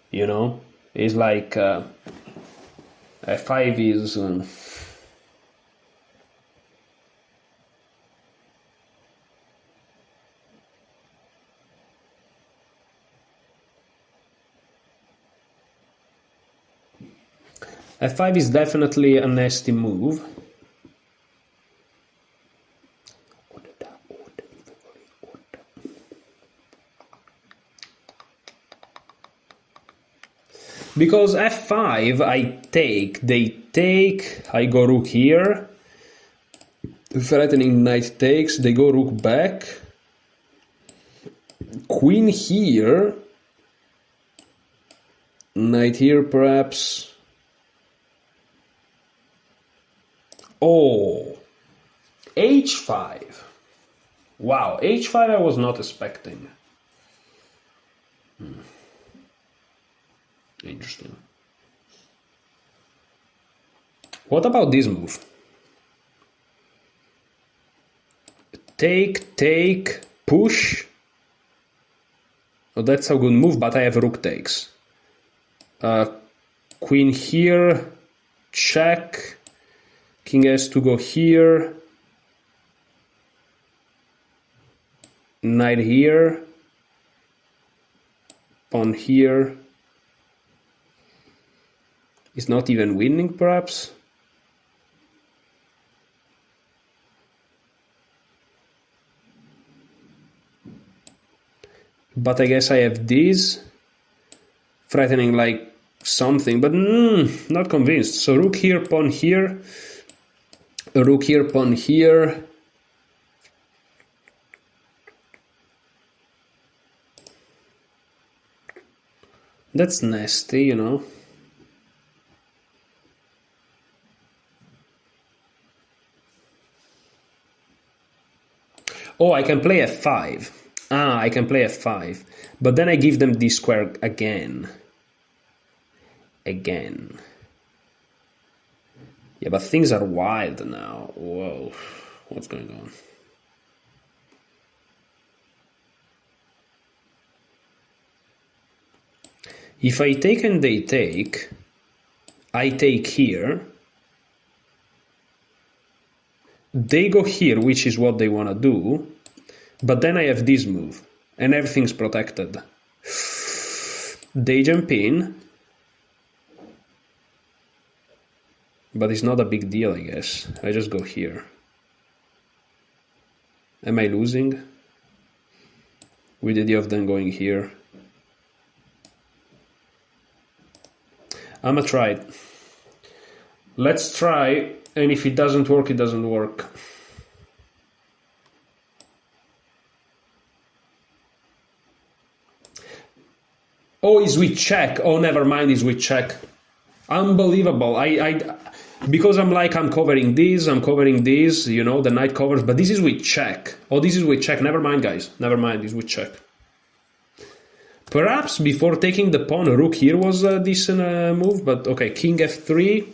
You know? It's like f5 is... f5 is definitely a nasty move. Because f5, they take, I go rook here, threatening knight takes, they go rook back, queen here, knight here perhaps. Oh, h5. Wow, h5 I was not expecting. Interesting. What about this move? Take, push. Oh, that's a good move, but I have rook takes. Queen here, check. King has to go here. Knight here. Pawn here. Is not even winning, perhaps? But I guess I have this, threatening like something, but not convinced. So rook here, pawn here, rook here, pawn here. That's nasty, you know. Oh, I can play f5. Ah, I can play f5. But then I give them d square again. Again. Yeah, but things are wild now. Whoa, what's going on? If I take and they take, I take here. They go here, which is what they want to do, but then I have this move, and everything's protected. They jump in, but it's not a big deal, I guess. I just go here. Am I losing? With the idea of them going here. I'ma try it. Let's try. And if it doesn't work, it doesn't work. Oh, he's with check. Oh, never mind, he's with check. Unbelievable. Because I'm covering this, you know, the knight covers, but this is with check. Oh, this is with check. Never mind, guys. Never mind, this is with check. Perhaps before taking the pawn, rook here was a decent move, but okay, king f3.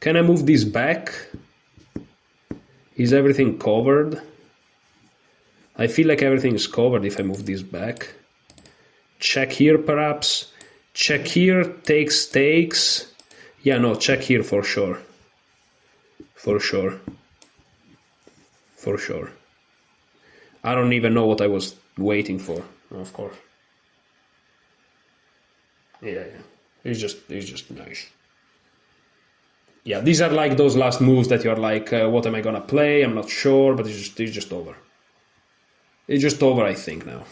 Can I move this back? Is everything covered? I feel like everything is covered if I move this back. Check here, perhaps. Check here, takes. Yeah, no, check here for sure. For sure. I don't even know what I was waiting for, of course. Yeah. It's just nice. Yeah, these are like those last moves that you're like, what am I gonna play? I'm not sure, but it's just over. It's just over, I think, now.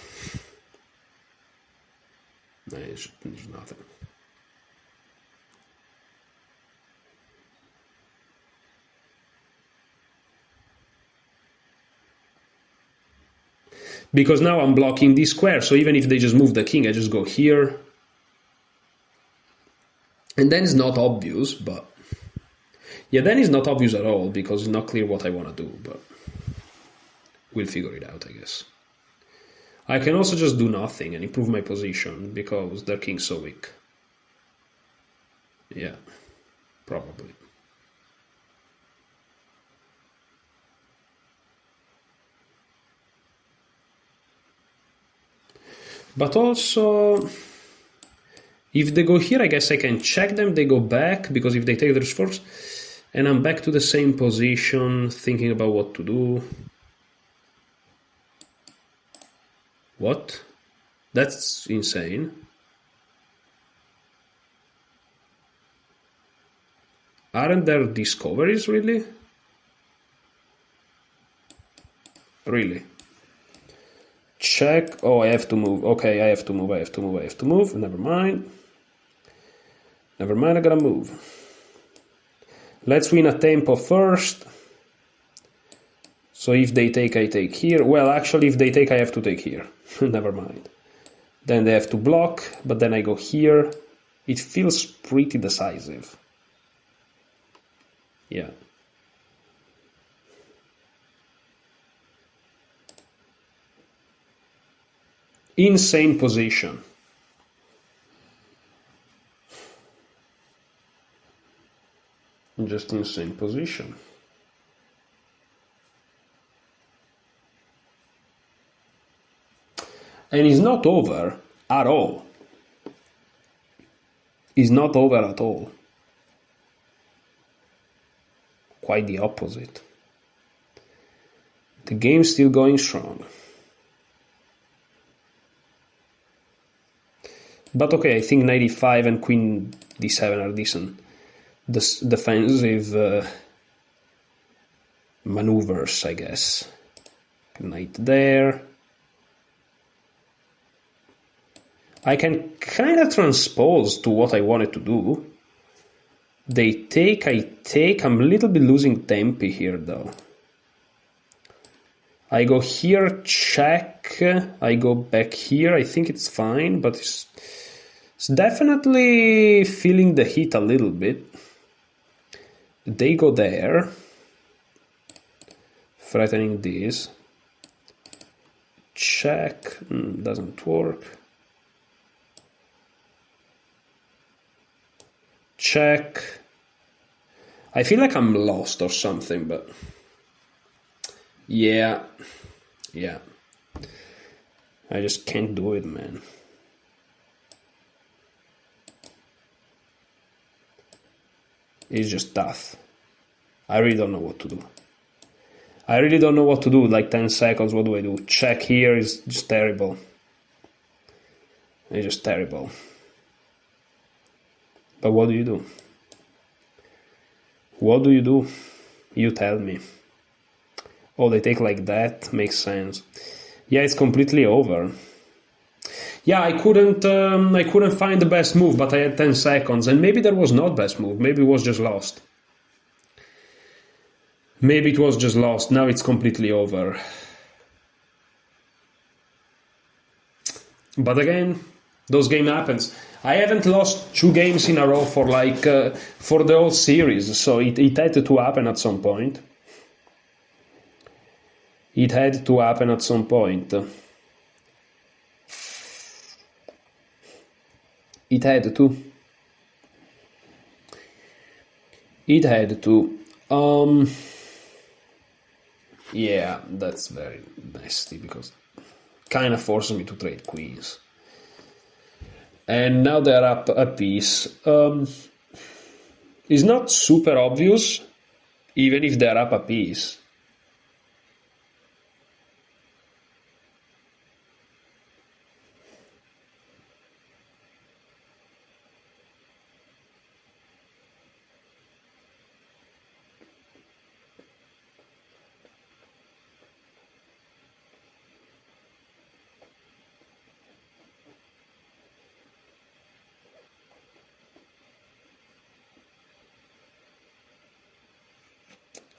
No, it's nothing. Because now I'm blocking this square, so even if they just move the king, I just go here. And then it's not obvious, but... Yeah, then it's not obvious at all, because it's not clear what I want to do, but... We'll figure it out, I guess. I can also just do nothing and improve my position, because their king's so weak. Yeah, probably. But also, if they go here, I guess I can check them, they go back, because if they take their force, and I'm back to the same position, thinking about what to do. What? That's insane. Aren't there discoveries, really? Really? Check. Oh, I have to move. Okay, I have to move. Never mind, I gotta move. Let's win a tempo first. So if they take, I take here. Well, actually, if they take, I have to take here. Never mind. Then they have to block, but then I go here. It feels pretty decisive. Yeah. Insane position. Just insane position. And it's not over at all. It's not over at all. Quite the opposite. The game's still going strong. But okay, I think knight e5 and queen d7 are decent defensive maneuvers, I guess. Knight there. I can kind of transpose to what I wanted to do. They take, I take. I'm a little bit losing tempo here, though. I go here, check. I go back here. I think it's fine, but it's definitely feeling the heat a little bit. They go there, threatening this. Check, doesn't work. Check. I feel like I'm lost or something, but yeah. I just can't do it, man. It's just tough. I really don't know what to do. Like 10 seconds, what do I do? Check here is just terrible. It's just terrible. But what do you do? What do you do? You tell me. Oh, they take like that? Makes sense. Yeah, it's completely over. Yeah, I couldn't find the best move, but I had 10 seconds, and maybe there was not best move. Maybe it was just lost. Maybe it was just lost. Now it's completely over. But again, those game happens. I haven't lost 2 games in a row for for the whole series, so it had to happen at some point. It had to happen at some point. It had to. It had to. Yeah, that's very nasty because kind of forces me to trade queens. And now they're up a piece. It's not super obvious, even if they're up a piece.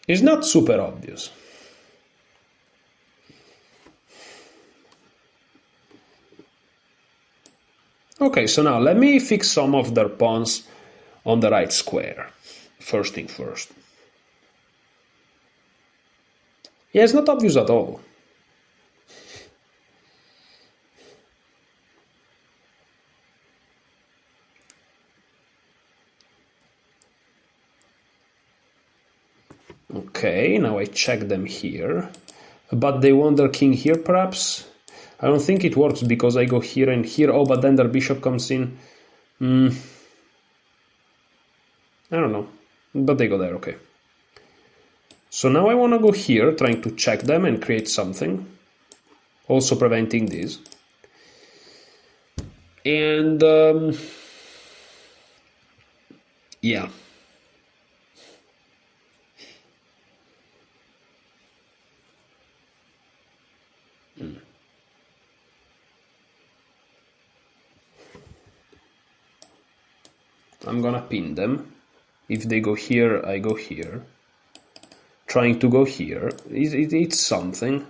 It's not super obvious. Okay, so now let me fix some of their pawns on the right square. First thing first. Yeah, it's not obvious at all. Okay, now I check them here. But they want their king here, perhaps? I don't think it works because I go here and here. Oh, but then their bishop comes in. I don't know. But they go there, okay. So now I want to go here, trying to check them and create something. Also preventing this. And, yeah. I'm gonna pin them. If they go here, I go here. Trying to go here. It's something.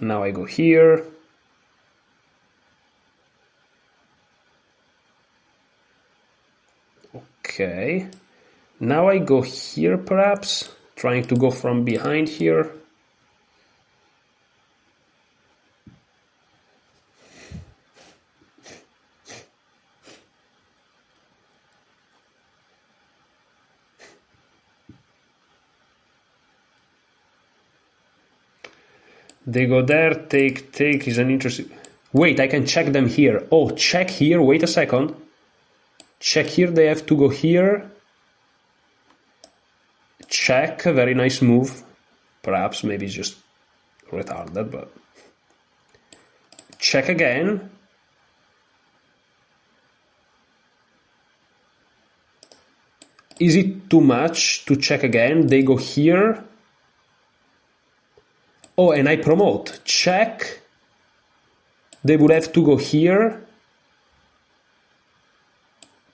Now I go here. Okay. Now I go here, perhaps. Trying to go from behind here. They go there, take is an interesting... Wait, I can check them here. Oh, check here, wait a second. Check here, they have to go here. Check, very nice move. Perhaps, maybe it's just retarded, but... Check again. Is it too much to check again? They go here. Oh, and I promote. Check. They would have to go here.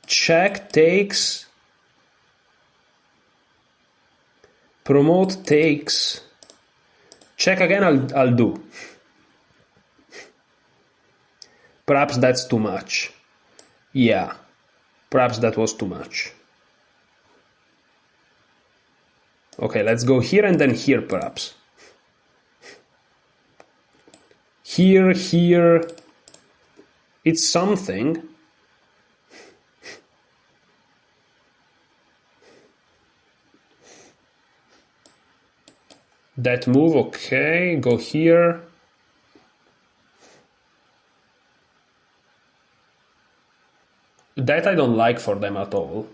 Check, takes. Promote, takes. Check again, I'll do. Perhaps that's too much. Yeah, perhaps that was too much. Okay, let's go here and then here, perhaps. Here, here. It's something. That move, okay. Go here. That I don't like for them at all.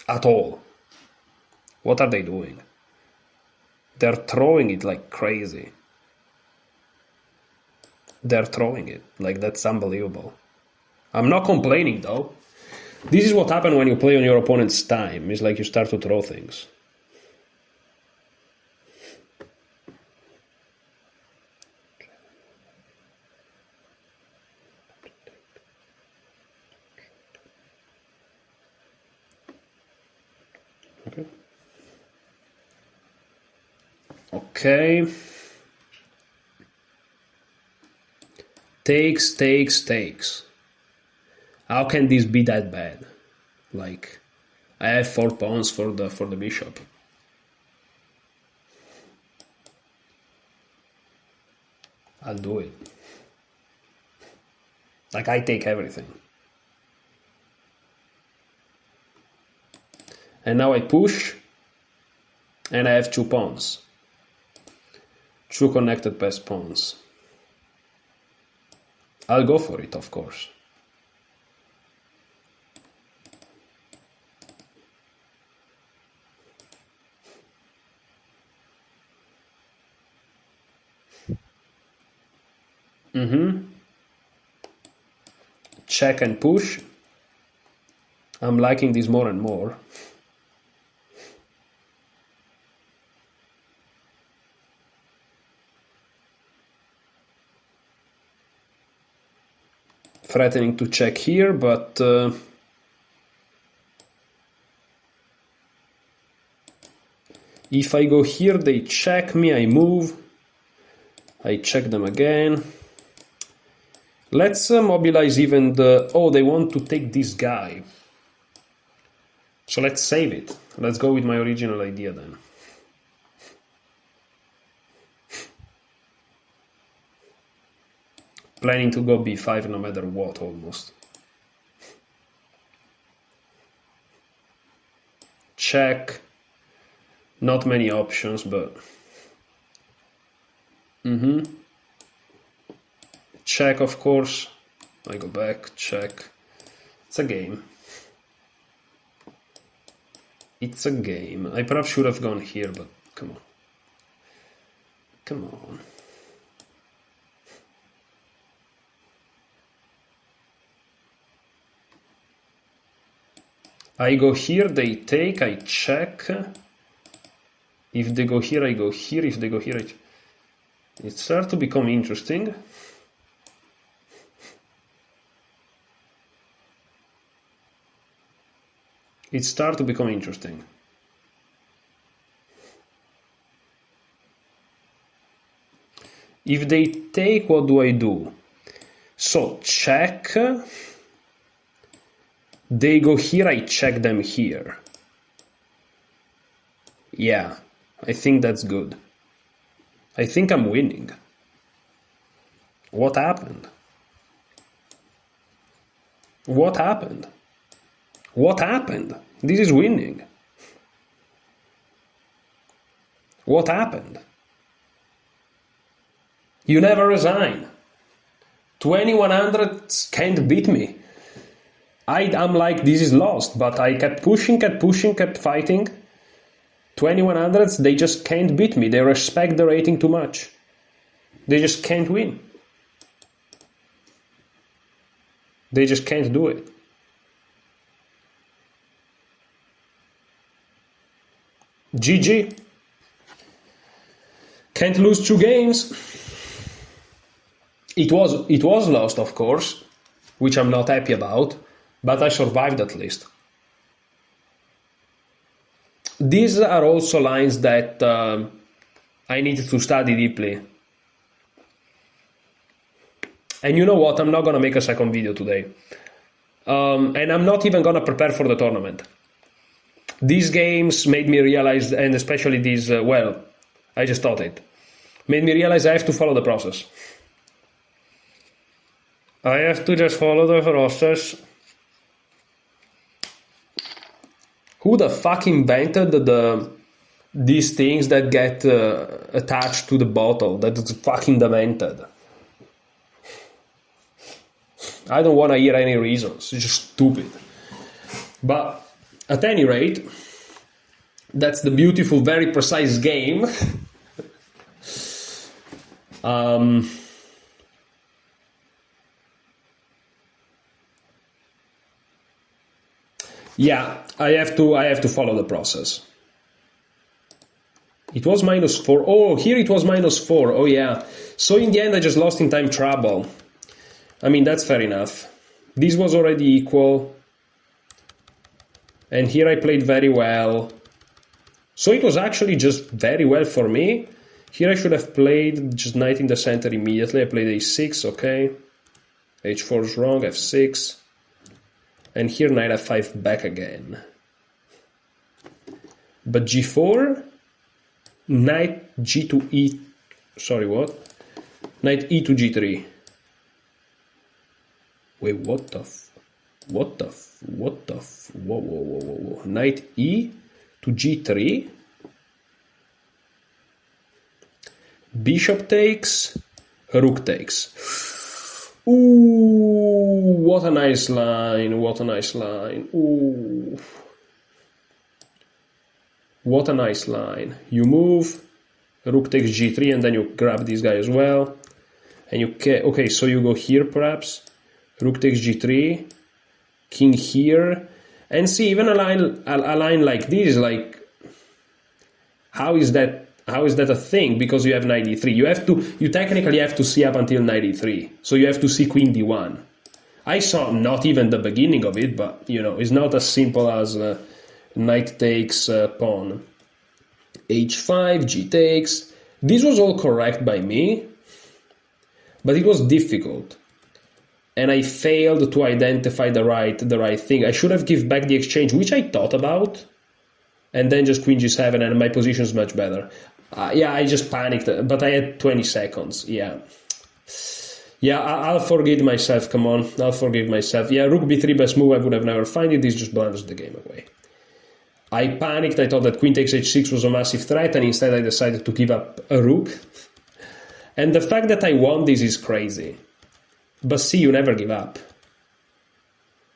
At all. What are they doing? They're throwing it like crazy. They're throwing it. Like, that's unbelievable. I'm not complaining, though. This is what happens when you play on your opponent's time. It's like you start to throw things. Okay. Okay. Takes. How can this be that bad? Like, I have 4 pawns for the bishop. I'll do it. Like, I take everything. And now I push, and I have 2 pawns. 2 connected passed pawns. I'll go for it, of course. Check and push. I'm liking this more and more. Threatening to check here, but if I go here, they check me, I move, I check them again. Let's mobilize even the... Oh, they want to take this guy. So let's save it. Let's go with my original idea then. Planning to go b5 no matter what, almost. Check. Not many options, but... Check, of course. I go back, check. It's a game. It's a game. I perhaps should have gone here, but come on. Come on. I go here, they take, I check. If they go here, I go here. If they go here, it starts to become interesting. It starts to become interesting. If they take, what do I do? So, check. They go here, I check them here. Yeah, I think that's good. I think I'm winning. What happened? What happened? What happened? This is winning. What happened? You never resign. 2100 can't beat me. I'm like, this is lost, but I kept pushing, kept fighting. 2100s, they just can't beat me. They respect the rating too much. They just can't win. They just can't do it. GG. Can't lose 2 games. It was lost, of course, which I'm not happy about, but I survived at least. These are also lines that I need to study deeply. And you know what? I'm not going to make a second video today. And I'm not even going to prepare for the tournament. These games made me realize, and especially these, well, I just thought it, made me realize I have to follow the process. I have to just follow the process. Who the fuck invented these things that get attached to the bottle? That's fucking demented. I don't want to hear any reasons. It's just stupid. But at any rate, that's the beautiful, very precise game. Yeah, I have to follow the process. It was -4. Oh, here it was -4. Oh yeah. So in the end, I just lost in time trouble. I mean, that's fair enough. This was already equal. And here I played very well. So it was actually just very well for me. Here I should have played just knight in the center immediately. I played a6, okay. h4 is wrong, f6. And here knight f5 back again. But g4, knight g to e, sorry, what? Knight e to g3. Wait, what the whoa. Knight e to g3. Bishop takes, rook takes. Ooh, what a nice line, what a nice line. Ooh. What a nice line. You move, rook takes g3, and then you grab this guy as well. And you can, okay, so you go here perhaps. Rook takes g3, king here. And see, even a line like this, like, how is that a thing? Because you have knight e3. You technically have to see up until knight e3. So you have to see queen d1. I saw not even the beginning of it, but you know, it's not as simple as knight takes pawn. h5, g takes. This was all correct by me, but it was difficult. And I failed to identify the right thing. I should have given back the exchange, which I thought about, and then just queen g7, and my position is much better. Yeah, I just panicked, but I had 20 seconds. Yeah, I'll forgive myself. Come on, I'll forgive myself. Yeah, rook b3 best move. I would have never found it. This just blunders the game away. I panicked. I thought that queen takes h6 was a massive threat, and instead I decided to give up a rook. And the fact that I won this is crazy. But see, you never give up.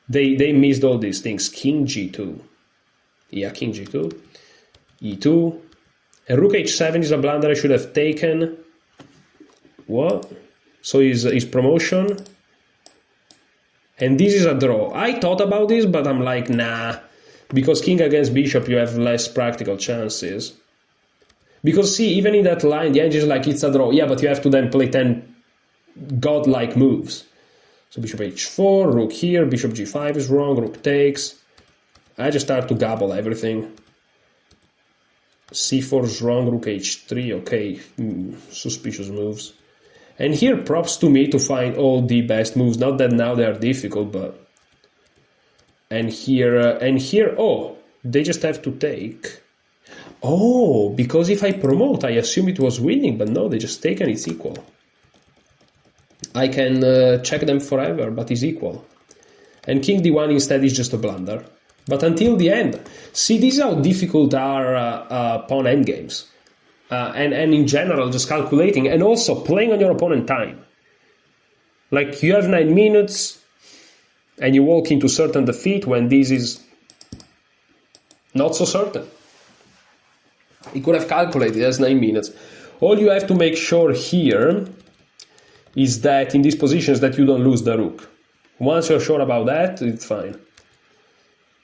They missed all these things. King g2. Yeah, king g2. e2. And rook h7 is a blunder I should have taken. What? So his promotion. And this is a draw. I thought about this, but I'm like, nah. Because king against bishop, you have less practical chances. Because see, even in that line, the edge is like, it's a draw. Yeah, but you have to then play 10 godlike moves. So bishop h4, rook here, bishop g5 is wrong, rook takes. I just start to gobble everything. c4 is wrong, rook h3, okay, suspicious moves. And here props to me to find all the best moves, not that now they are difficult, but... And here, oh, they just have to take. Oh, because if I promote, I assume it was winning, but no, they just take and it's equal. I can check them forever, but it's equal. And king d1 instead is just a blunder. But until the end, see, this is how difficult are pawn endgames. And in general, just calculating and also playing on your opponent time. Like, you have 9 minutes and you walk into certain defeat when this is not so certain. He could have calculated as 9 minutes. All you have to make sure here is that in these positions that you don't lose the rook. Once you're sure about that, it's fine.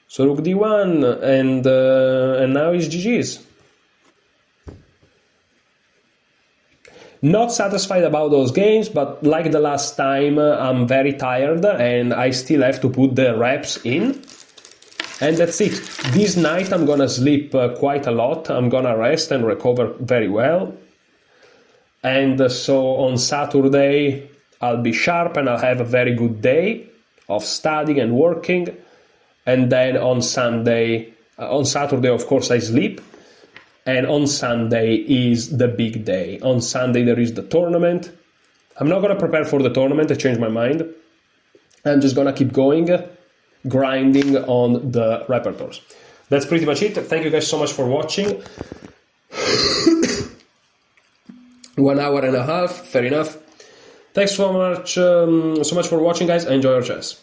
So rook d1, and now it's GG's. Not satisfied about those games, but like the last time, I'm very tired and I still have to put the reps in. And that's it. This night I'm gonna sleep quite a lot. I'm gonna rest and recover very well. And so on Saturday, I'll be sharp and I'll have a very good day of studying and working. And then on Saturday, of course, I sleep. And on Sunday is the big day. On Sunday, there is the tournament. I'm not going to prepare for the tournament. I changed my mind. I'm just going to keep going, grinding on the repertoires. That's pretty much it. Thank you guys so much for watching. 1 hour and a half, fair enough. Thanks so much for watching, guys. Enjoy your chess.